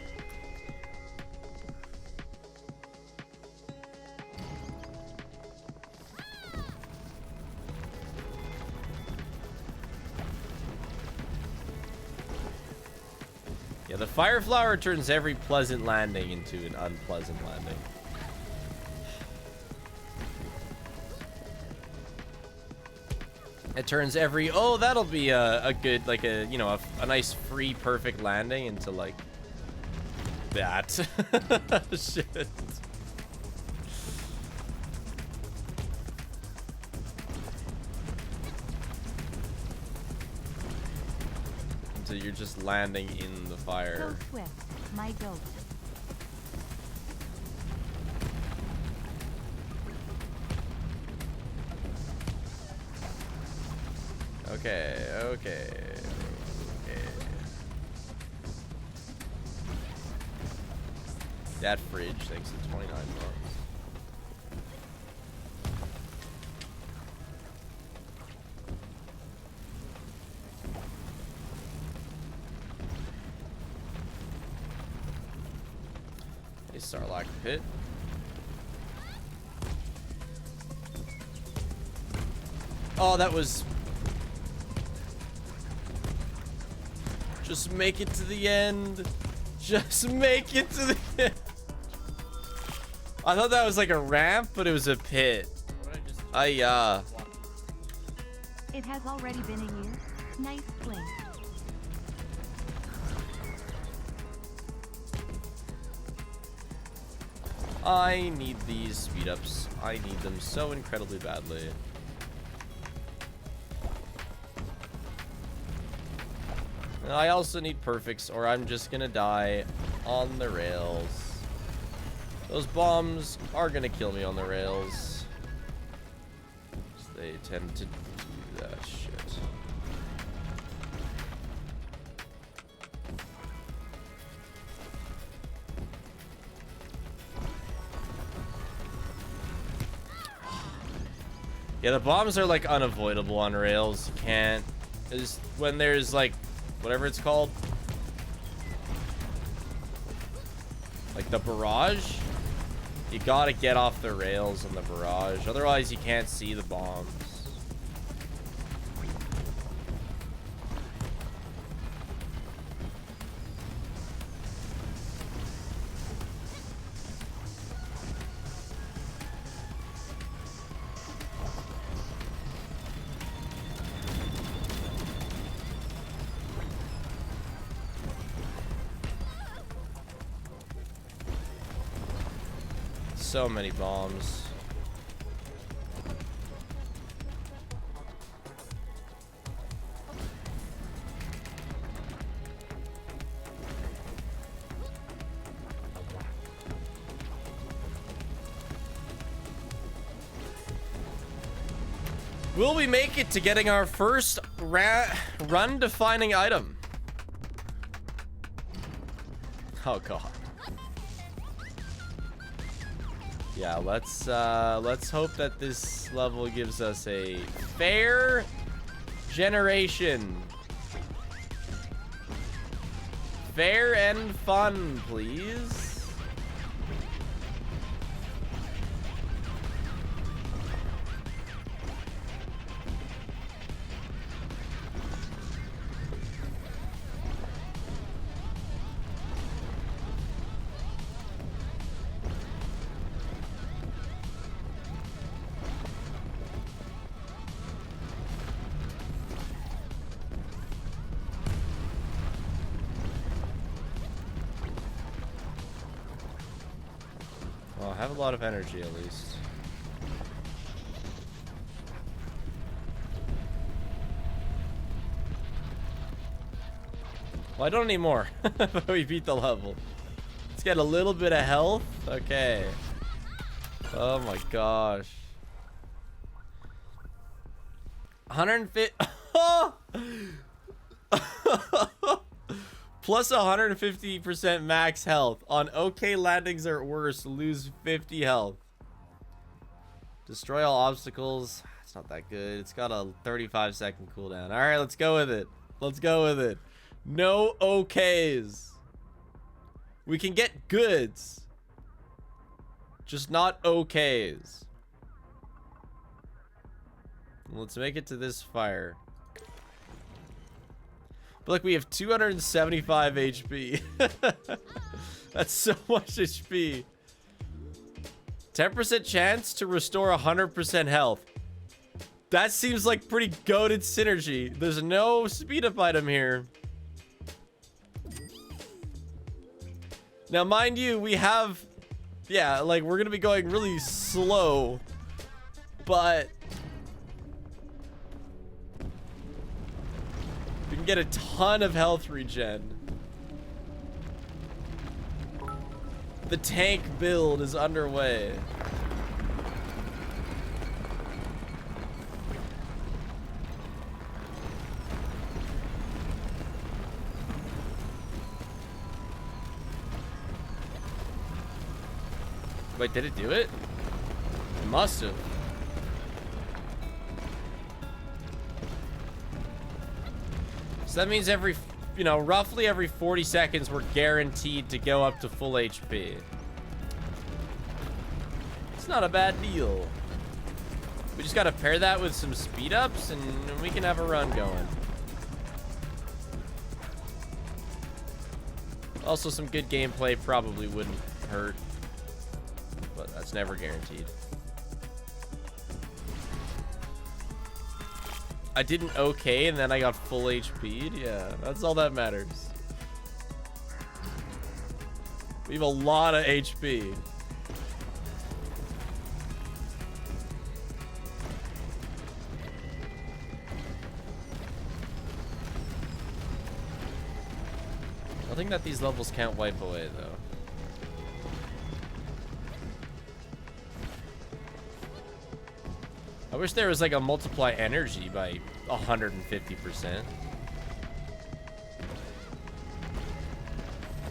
A: Yeah, the fire flower turns every pleasant landing into an unpleasant landing. It turns every, oh, that'll be a good, like a, you know, a nice free perfect landing into like that. Shit. So you're just landing in the fire.
C: So swift, my goat.
A: Okay, okay, okay. That fridge, thanks to 29 bucks. A Sarlacc pit. Oh, that was... Just make it to the end. Just make it to the end. I thought that was like a ramp, but it was a pit.
C: It has already been a year. Nice fling.
A: I need these speed ups. I need them so incredibly badly. And I also need perfects, or I'm just gonna die on the rails. Those bombs are gonna kill me on the rails. They tend to do that shit. Yeah, the bombs are like unavoidable on rails. You can't. Is when there's like whatever it's called, like the barrage. You gotta get off the rails on the barrage, otherwise you can't see the bombs. So many bombs. Will we make it to getting our first run defining item? Oh god. Yeah, let's hope that this level gives us a fair generation. Fair and fun, please. Well, I have a lot of energy at least. Well, I don't need more. We beat the level. Let's get a little bit of health. Okay. Oh my gosh. 150. Plus 150% max health. On okay landings or worse, lose 50 health. Destroy all obstacles. It's not that good. It's got a 35-second cooldown. All right, let's go with it. Let's go with it. No okays. We can get goods. Just not okays. Let's make it to this fire. But look, we have 275 HP. That's so much HP. 10% chance to restore 100% health. That seems like pretty goated synergy. There's no speed up item here. Now, mind you, we have... Yeah, like, we're gonna be going really slow. But... we can get a ton of health regen. The tank build is underway. Wait, did it do it? It must have. So that means every, you know, roughly every 40 seconds, we're guaranteed to go up to full HP. It's not a bad deal. We just gotta pair that with some speed ups and we can have a run going. Also, some good gameplay probably wouldn't hurt, but that's never guaranteed. I did an okay and then I got full HP'd. Yeah, that's all that matters. We have a lot of HP. I think that these levels can't wipe away though. I wish there was like a multiply energy by 150%.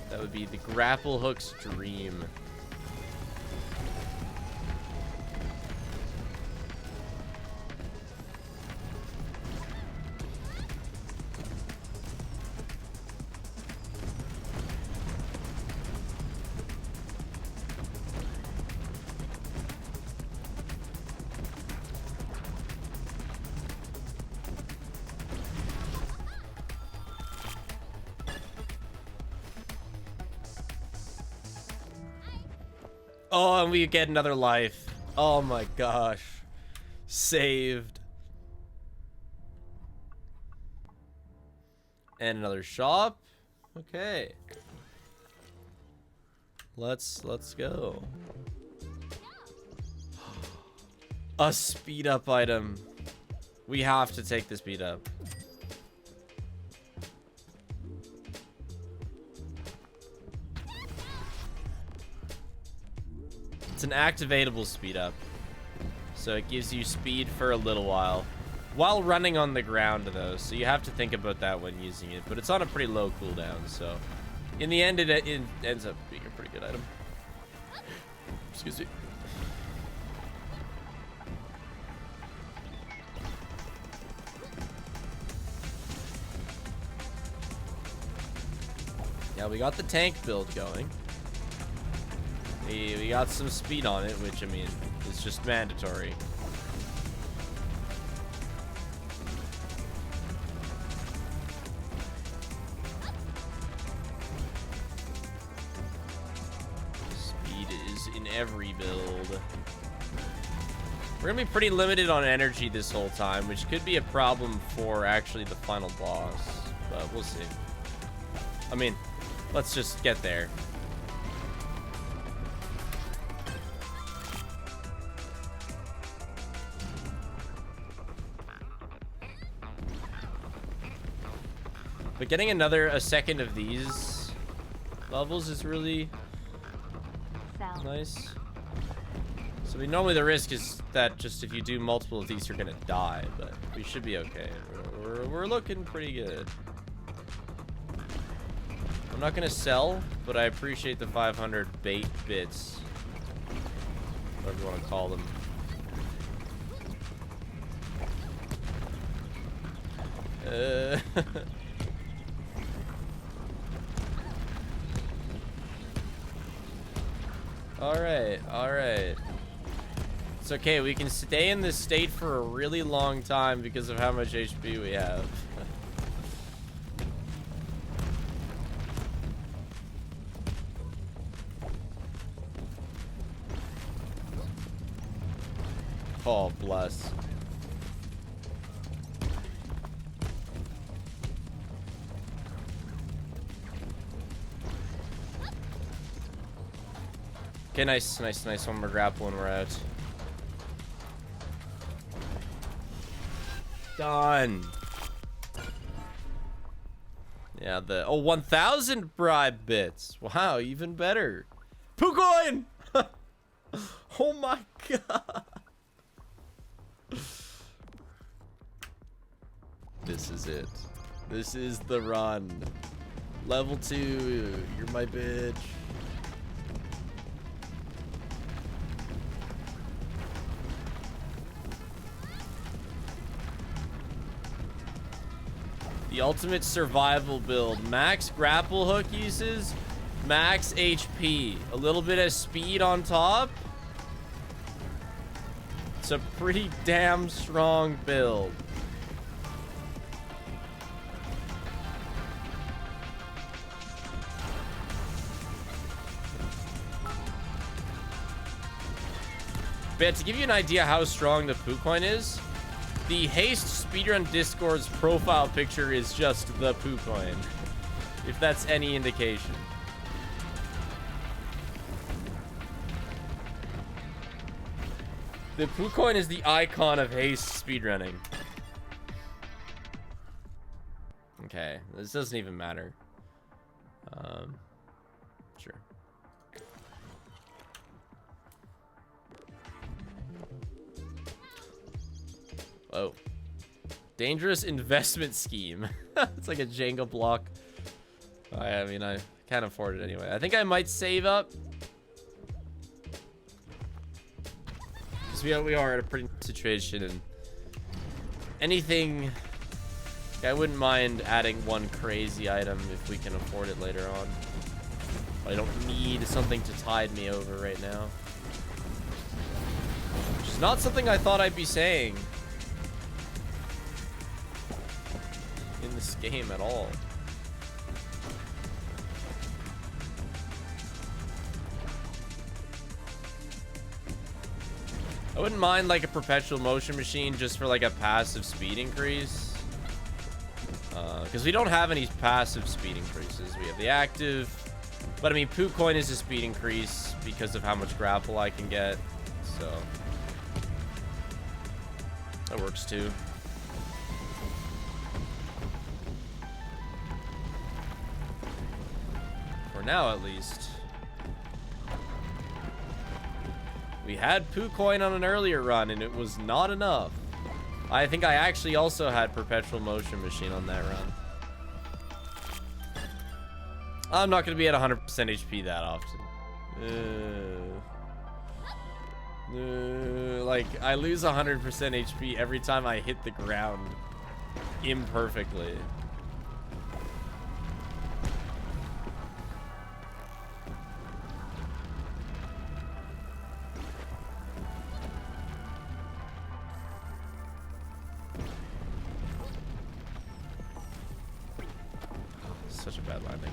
A: That would be the grapple hook's dream. Oh, and we get another life. Oh my gosh. Saved. And another shop. Okay. Let's go. A speed up item. We have to take the speed up. It's an activatable speed up. So it gives you speed for a little while. While running on the ground though, so you have to think about that when using it. But it's on a pretty low cooldown, so... in the end, it ends up being a pretty good item. Excuse me. Yeah, we got the tank build going. We got some speed on it, which, I mean, is just mandatory. Speed is in every build. We're gonna be pretty limited on energy this whole time, which could be a problem for actually the final boss, but we'll see. I mean, let's just get there. But getting a second of these levels is really
C: Sell.
A: nice. So I mean, normally the risk is that just if you do multiple of these, you're gonna die, but we should be okay. We're looking pretty good. I'm not gonna sell, but I appreciate the 500 bait bits, whatever you want to call them. All right. It's okay, we can stay in this state for a really long time because of how much HP we have. Oh, bless. Okay, nice. One more grapple and we're out. Done. Yeah, the 1,000 bribe bits. Wow, even better. Poocoin! Oh my god. This is it. This is the run. Level 2. You're my bitch. The ultimate survival build. Max grapple hook uses, max HP. A little bit of speed on top. It's a pretty damn strong build. But to give you an idea how strong the Poocoin is, the Haste Speedrun Discord's profile picture is just the Poocoin, if that's any indication. The Poocoin is the icon of Haste speedrunning. Okay, this doesn't even matter. Sure. Oh. Dangerous investment scheme. It's like a Jenga block. I mean, I can't afford it anyway. I think I might save up. Because we are at a pretty situation, and anything... I wouldn't mind adding one crazy item if we can afford it later on. But I don't need something to tide me over right now. Which is not something I thought I'd be saying in this game at all. I wouldn't mind like a perpetual motion machine just for like a passive speed increase. Because we don't have any passive speed increases. We have the active. But I mean, Poocoin is a speed increase because of how much grapple I can get. So that works too. For now, at least. We had Poocoin on an earlier run, and it was not enough. I think I actually also had Perpetual Motion Machine on that run. I'm not going to be at 100% HP that often. Like, I lose 100% HP every time I hit the ground imperfectly. Such a bad landing.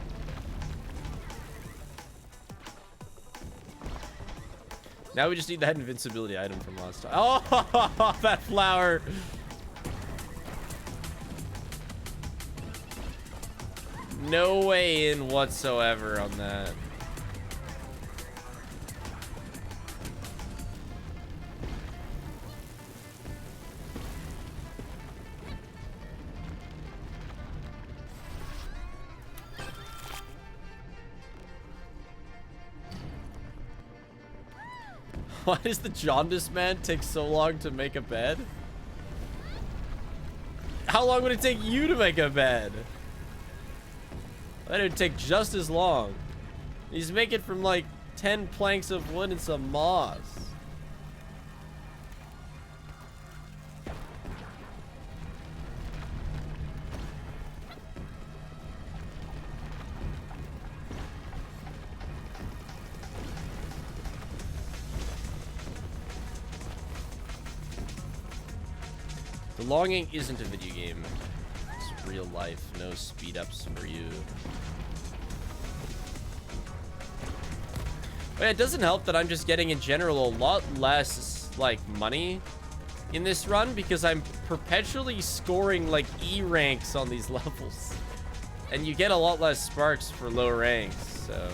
A: Now we just need that invincibility item from last time. Oh, that flower. No way in whatsoever on that. Why does the jaundiced man take so long to make a bed? How long would it take you to make a bed? That would take just as long. He's making from like 10 planks of wood and some moss. The longing isn't a video game. It's real life. No speed ups for you. But it doesn't help that I'm just getting in general a lot less like money in this run because I'm perpetually scoring like E ranks on these levels. And you get a lot less sparks for low ranks, so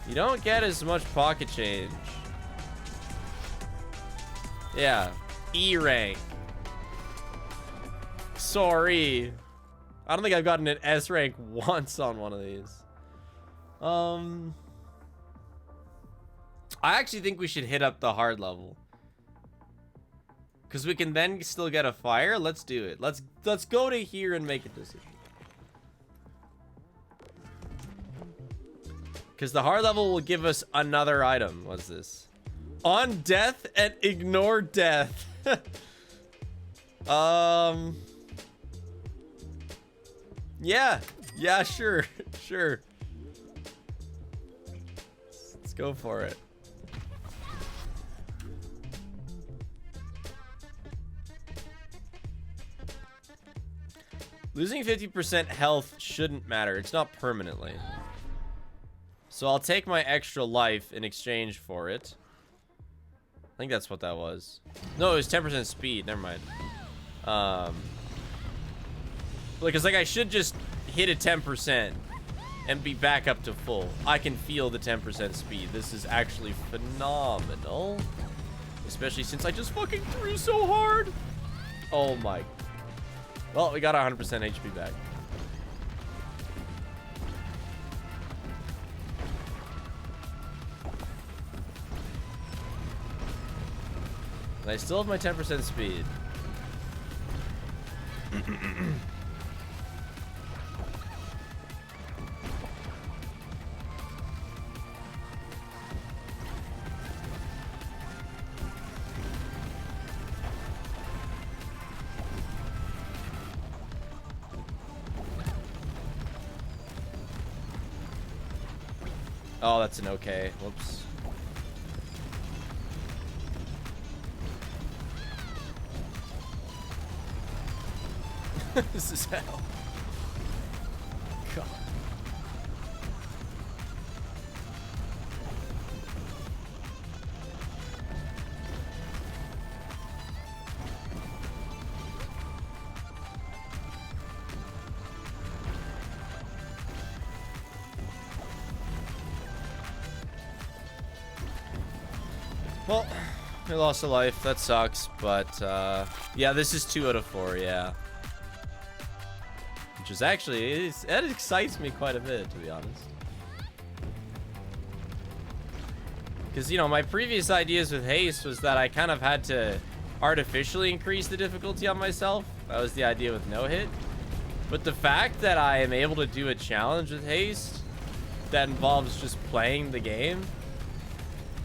A: you don't get as much pocket change. Yeah. E rank. Sorry. I don't think I've gotten an S rank once on one of these. I actually think we should hit up the hard level. Because we can then still get a fire. Let's do it. Let's go to here and make a decision. Because the hard level will give us another item. What's this? On death and ignore death. Yeah, sure. Sure. Let's go for it. Losing 50% health shouldn't matter. It's not permanently. So I'll take my extra life in exchange for it. I think that's what that was. No, it was 10% speed. Never mind. Because like I should just hit a 10% and be back up to full. I can feel the 10% speed. This is actually phenomenal. Especially since I just fucking threw so hard. Oh my. Well, we got 100% HP back. And I still have my 10% speed. Oh, that's an okay. Whoops. This is hell. God. Well, we lost a life. That sucks, but yeah, this is 2 out of 4, yeah. Which is actually, that excites me quite a bit, to be honest. Because, you know, my previous ideas with Haste was that I kind of had to artificially increase the difficulty on myself. That was the idea with no hit. But the fact that I am able to do a challenge with Haste that involves just playing the game.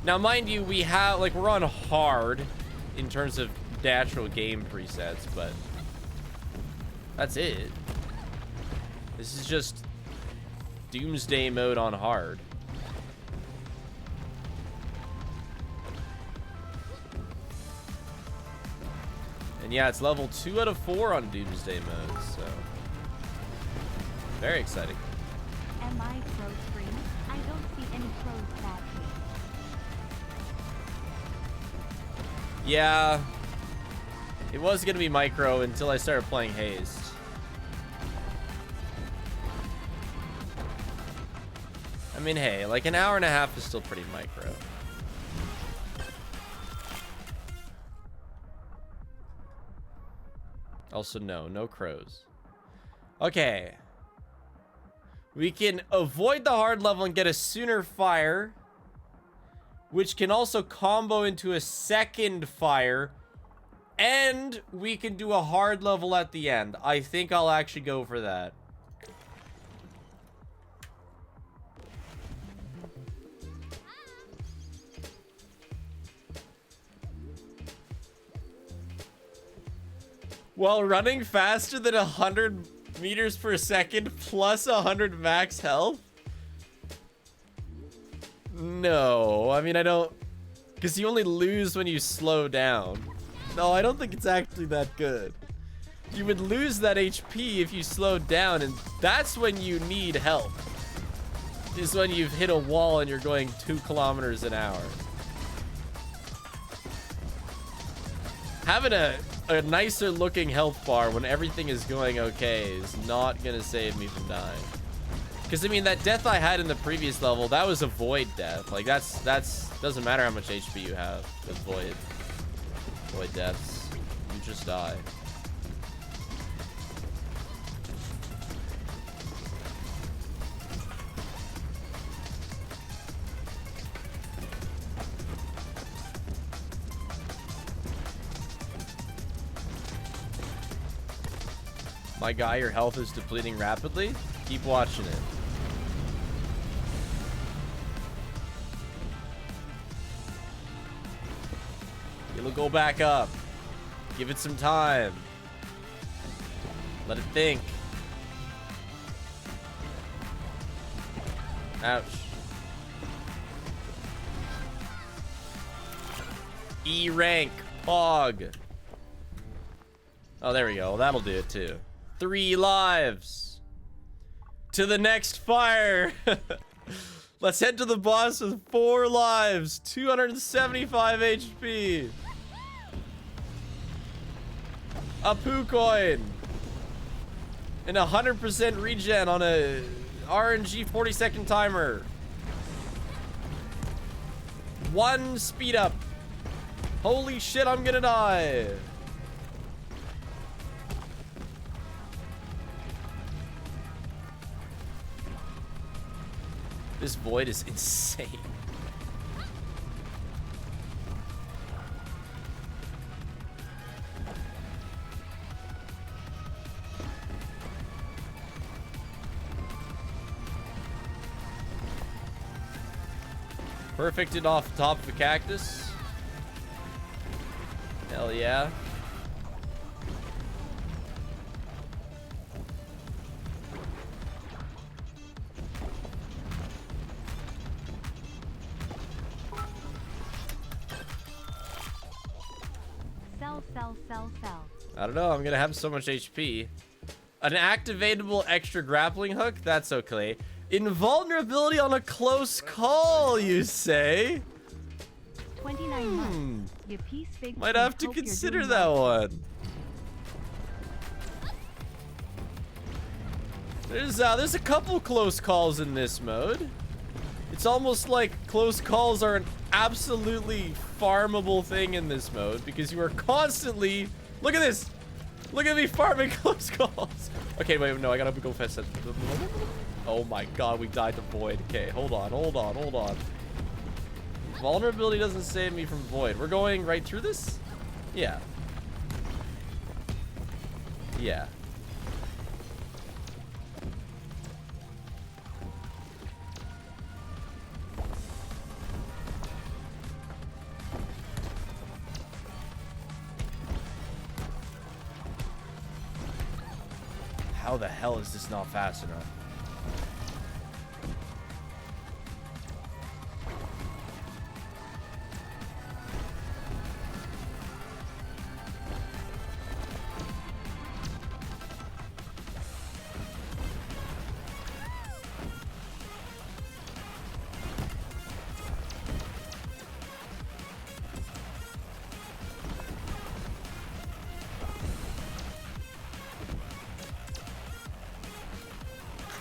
A: Now, mind you, we have, like, we're on hard in terms of natural game presets, but that's it. This is just Doomsday mode on hard. And yeah, it's level 2 out of 4 on Doomsday mode, so very exciting.
C: Am I crow free? I don't see any crows that way.
A: Yeah, it was gonna be micro until I started playing Haste. I mean, hey, like an hour and a half is still pretty micro. Also, no crows. Okay. We can avoid the hard level and get a sooner fire. which can also combo into a second fire, and we can do a hard level at the end. I think I'll actually go for that. While running faster than 100 meters per second plus 100 max health? No, I mean, I don't... Because you only lose when you slow down. No, I don't think it's actually that good. You would lose that HP if you slowed down, and that's when you need help. Is when you've hit a wall and you're going 2 kilometers an hour. Having a nicer looking health bar when everything is going okay is not gonna save me from dying. Because I mean, that death I had in the previous level, that was a void death. Like that's doesn't matter how much HP you have with void deaths. You just die. My guy, your health is depleting rapidly. Keep watching it. It'll go back up. Give it some time. Let it think. Ouch. E rank. Pog. Oh, there we go. That'll do it too. 3 lives. To the next fire. Let's head to the boss with 4 lives. 275 HP. A poo coin. And 100% regen on a RNG 40-second timer. 1 speed up. Holy shit, I'm gonna die. This void is insane. Perfected off the top of the cactus. Hell yeah.
C: Sell.
A: I don't know. I'm gonna have so much HP. An activatable extra grappling hook? That's okay. Invulnerability on a close call, you say?
C: 29 months. You piece big.
A: Might have to consider that one. There's a couple close calls in this mode. It's almost like close calls are an absolutely farmable thing in this mode because you are constantly... Look at this! Look at me farming close calls! Okay, wait, no, I gotta go fast. Oh my god, we died to void. Okay, hold on. Vulnerability doesn't save me from void. We're going right through this? Yeah. Yeah. How the hell is this not fast enough?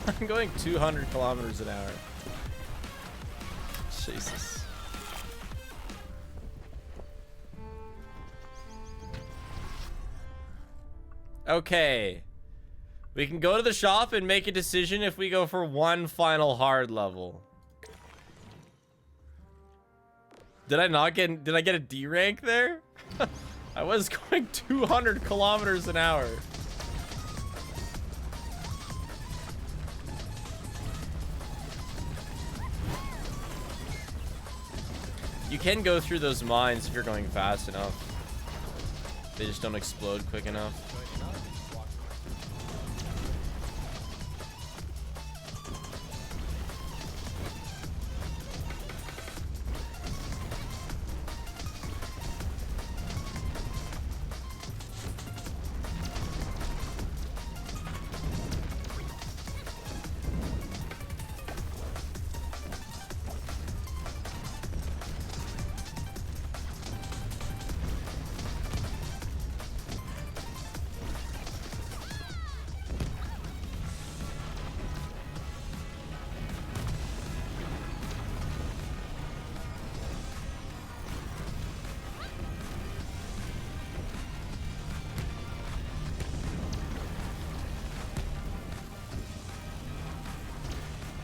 A: I'm going 200 kilometers an hour. Jesus. Okay. We can go to the shop and make a decision if we go for one final hard level. Did I not get? Did I get a D rank there? I was going 200 kilometers an hour. You can go through those mines if you're going fast enough. They just don't explode quick enough.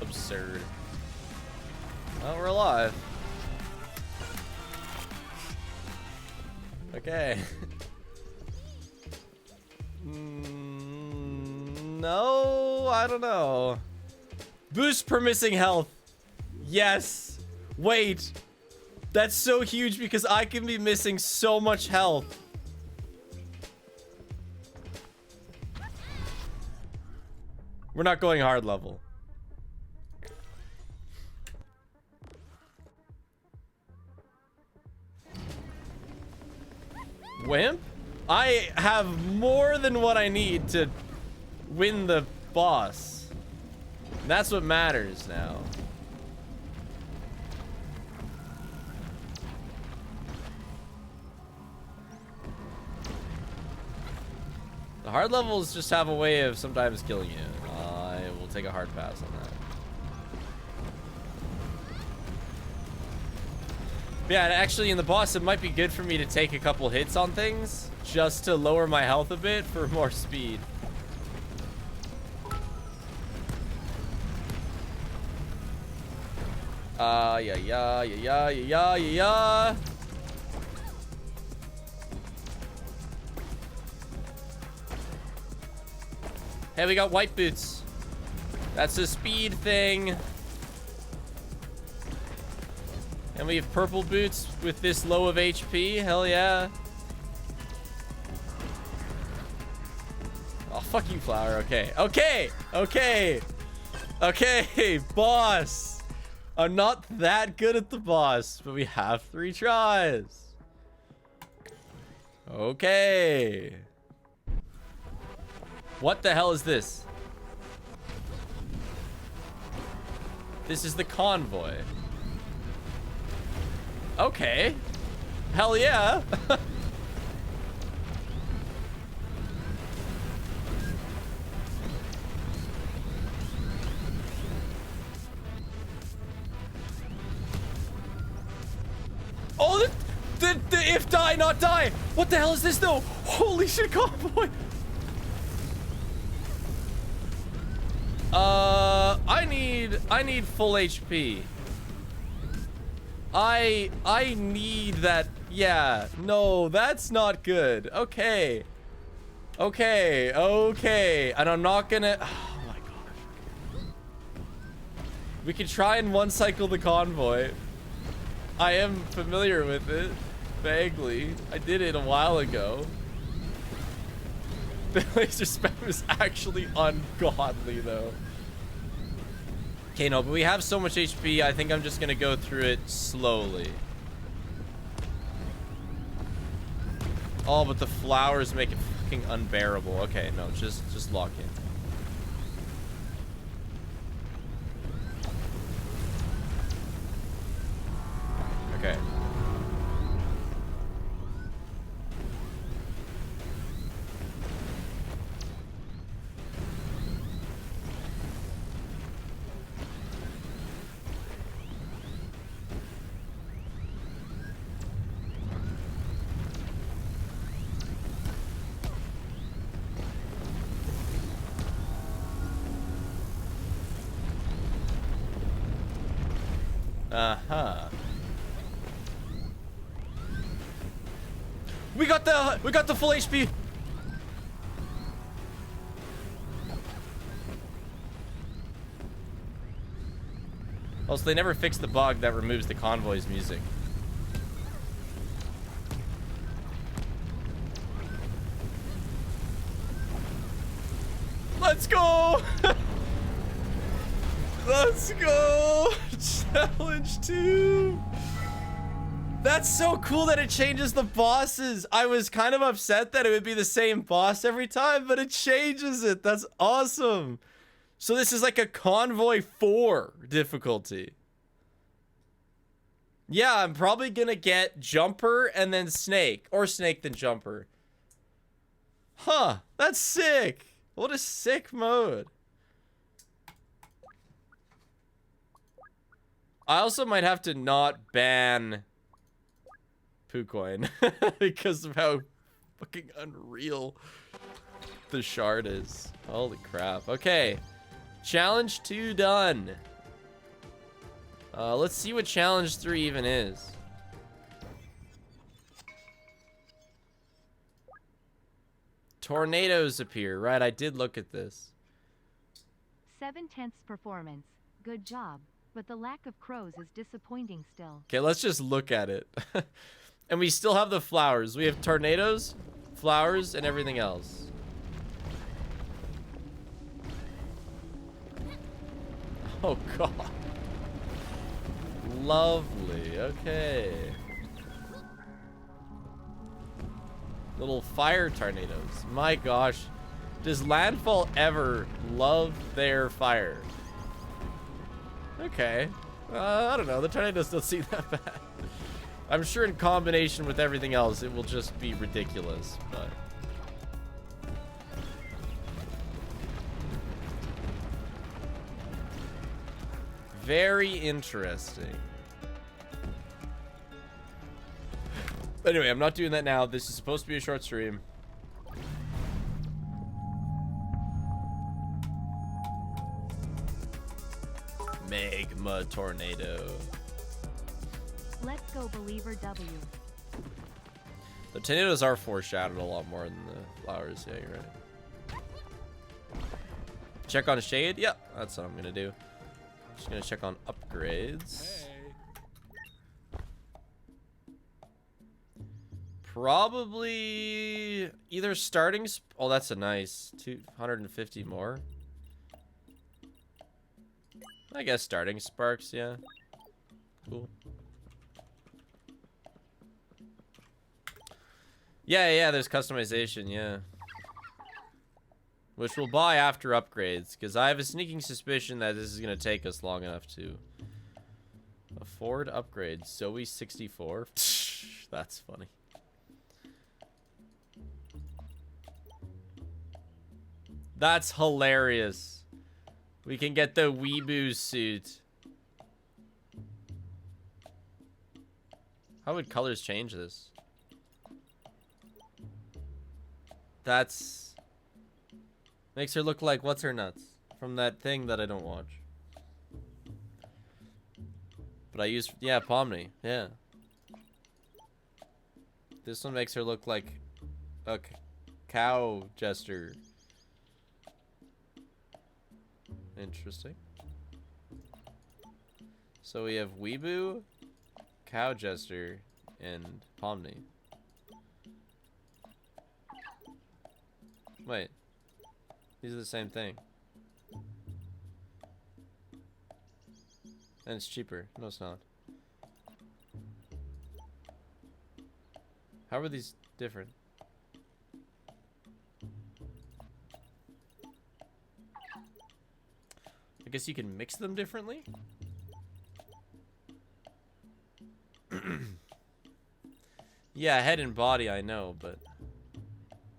A: Absurd. Well, we're alive. Okay. No, I don't know. Boost per missing health. Yes. Wait. That's so huge because I can be missing so much health. We're not going hard level. Wimp? I have more than what I need to win the boss. That's what matters now. The hard levels just have a way of sometimes killing you. I will take a hard pass on that. Yeah, actually in the boss, it might be good for me to take a couple hits on things just to lower my health a bit for more speed. Yeah. Hey, we got white boots. That's a speed thing. And we have purple boots with this low of HP. Hell yeah. Oh, fuck you, flower. Okay, boss. I'm not that good at the boss, but we have 3 tries. Okay. What the hell is this? This is the convoy. Okay. Hell yeah. Oh, the if die not die. What the hell is this though? Holy shit, convoy. I need full HP. I need that. Yeah, no, that's not good. Okay. And I'm not gonna. Oh my gosh. We could try and one cycle the convoy. I am familiar with it. Vaguely. I did it a while ago. The laser spam is actually ungodly though. Okay, no, but we have so much HP, I think I'm just gonna go through it slowly. Oh, but the flowers make it fucking unbearable. Okay, no, just lock in. Okay. Uh-huh. We got the full HP. Also, they never fixed the bug that removes the convoy's music. Let's go! Let's go! Challenge 2! That's so cool that it changes the bosses. I was kind of upset that it would be the same boss every time, but it changes it. That's awesome. So this is like a Convoy 4 difficulty. Yeah, I'm probably gonna get Jumper and then Snake. Or Snake then Jumper. Huh, that's sick. What a sick mode. I also might have to not ban PooCoin because of how fucking unreal the shard is. Holy crap. Okay. Challenge 2 done. Let's see what challenge 3 even is. Tornadoes appear. Right, I did look at this.
C: 7/10 performance. Good job. But the lack of crows is disappointing still.
A: Okay, let's just look at it. And we still have the flowers. We have tornadoes, flowers, and everything else. Oh, God. Lovely. Okay. Little fire tornadoes. My gosh. Does Landfall ever love their fire? Okay. I don't know. The tornadoes don't seem that bad. I'm sure in combination with everything else, it will just be ridiculous, but... Very interesting. Anyway, I'm not doing that now. This is supposed to be a short stream. Magma tornado.
C: Let's go, Believer W.
A: The tornadoes are foreshadowed a lot more than the flowers. Yeah, you're right. Check on shade? Yep, that's what I'm gonna do. Just gonna check on upgrades. Probably either starting. Oh, that's a nice 250 more. I guess starting sparks, yeah. Cool. Yeah, there's customization, yeah. Which we'll buy after upgrades, because I have a sneaking suspicion that this is going to take us long enough to afford upgrades. Zoe 64. That's funny. That's hilarious. We can get the Weeboo suit. How would colors change this? That's... Makes her look like what's her nuts from that thing that I don't watch. But I use... Yeah, Pomni. Yeah. This one makes her look like a cow jester. Interesting. So we have Weeboo, Cow Jester, and Pomni. Wait. These are the same thing. And it's cheaper. No, it's not. How are these different? I guess you can mix them differently? Yeah, head and body I know, but...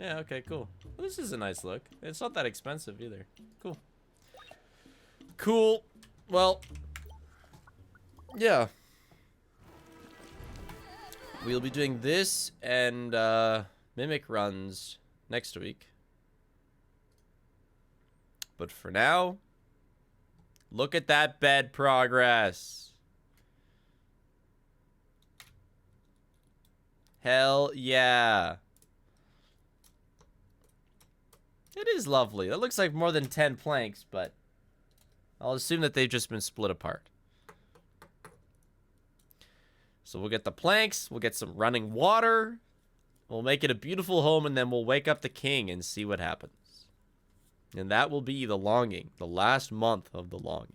A: Yeah, okay, cool. Well, this is a nice look. It's not that expensive either. Cool. Cool. Well... Yeah. We'll be doing this and Mimic runs next week. But for now... Look at that bed progress. Hell yeah. It is lovely. That looks like more than 10 planks, but I'll assume that they've just been split apart. So we'll get the planks, we'll get some running water, we'll make it a beautiful home, and then we'll wake up the king and see what happens. And that will be the longing, the last month of the longing.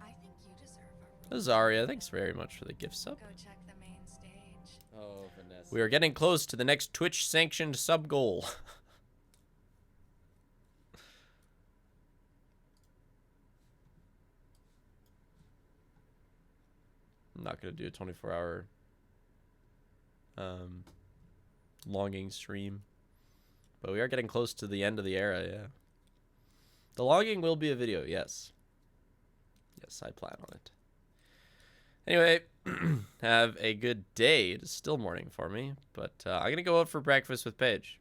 D: I think you deserve a
A: Azaria, thanks very much for the gift sub.
D: Go check the main stage.
B: Oh, Vanessa.
A: We are getting close to the next Twitch-sanctioned sub goal. I'm not going to do a 24-hour longing stream. But we are getting close to the end of the era, yeah. The longing will be a video, yes. Yes, I plan on it. Anyway, have a good day. It is still morning for me, but I'm going to go out for breakfast with Paige.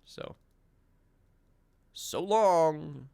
A: So long.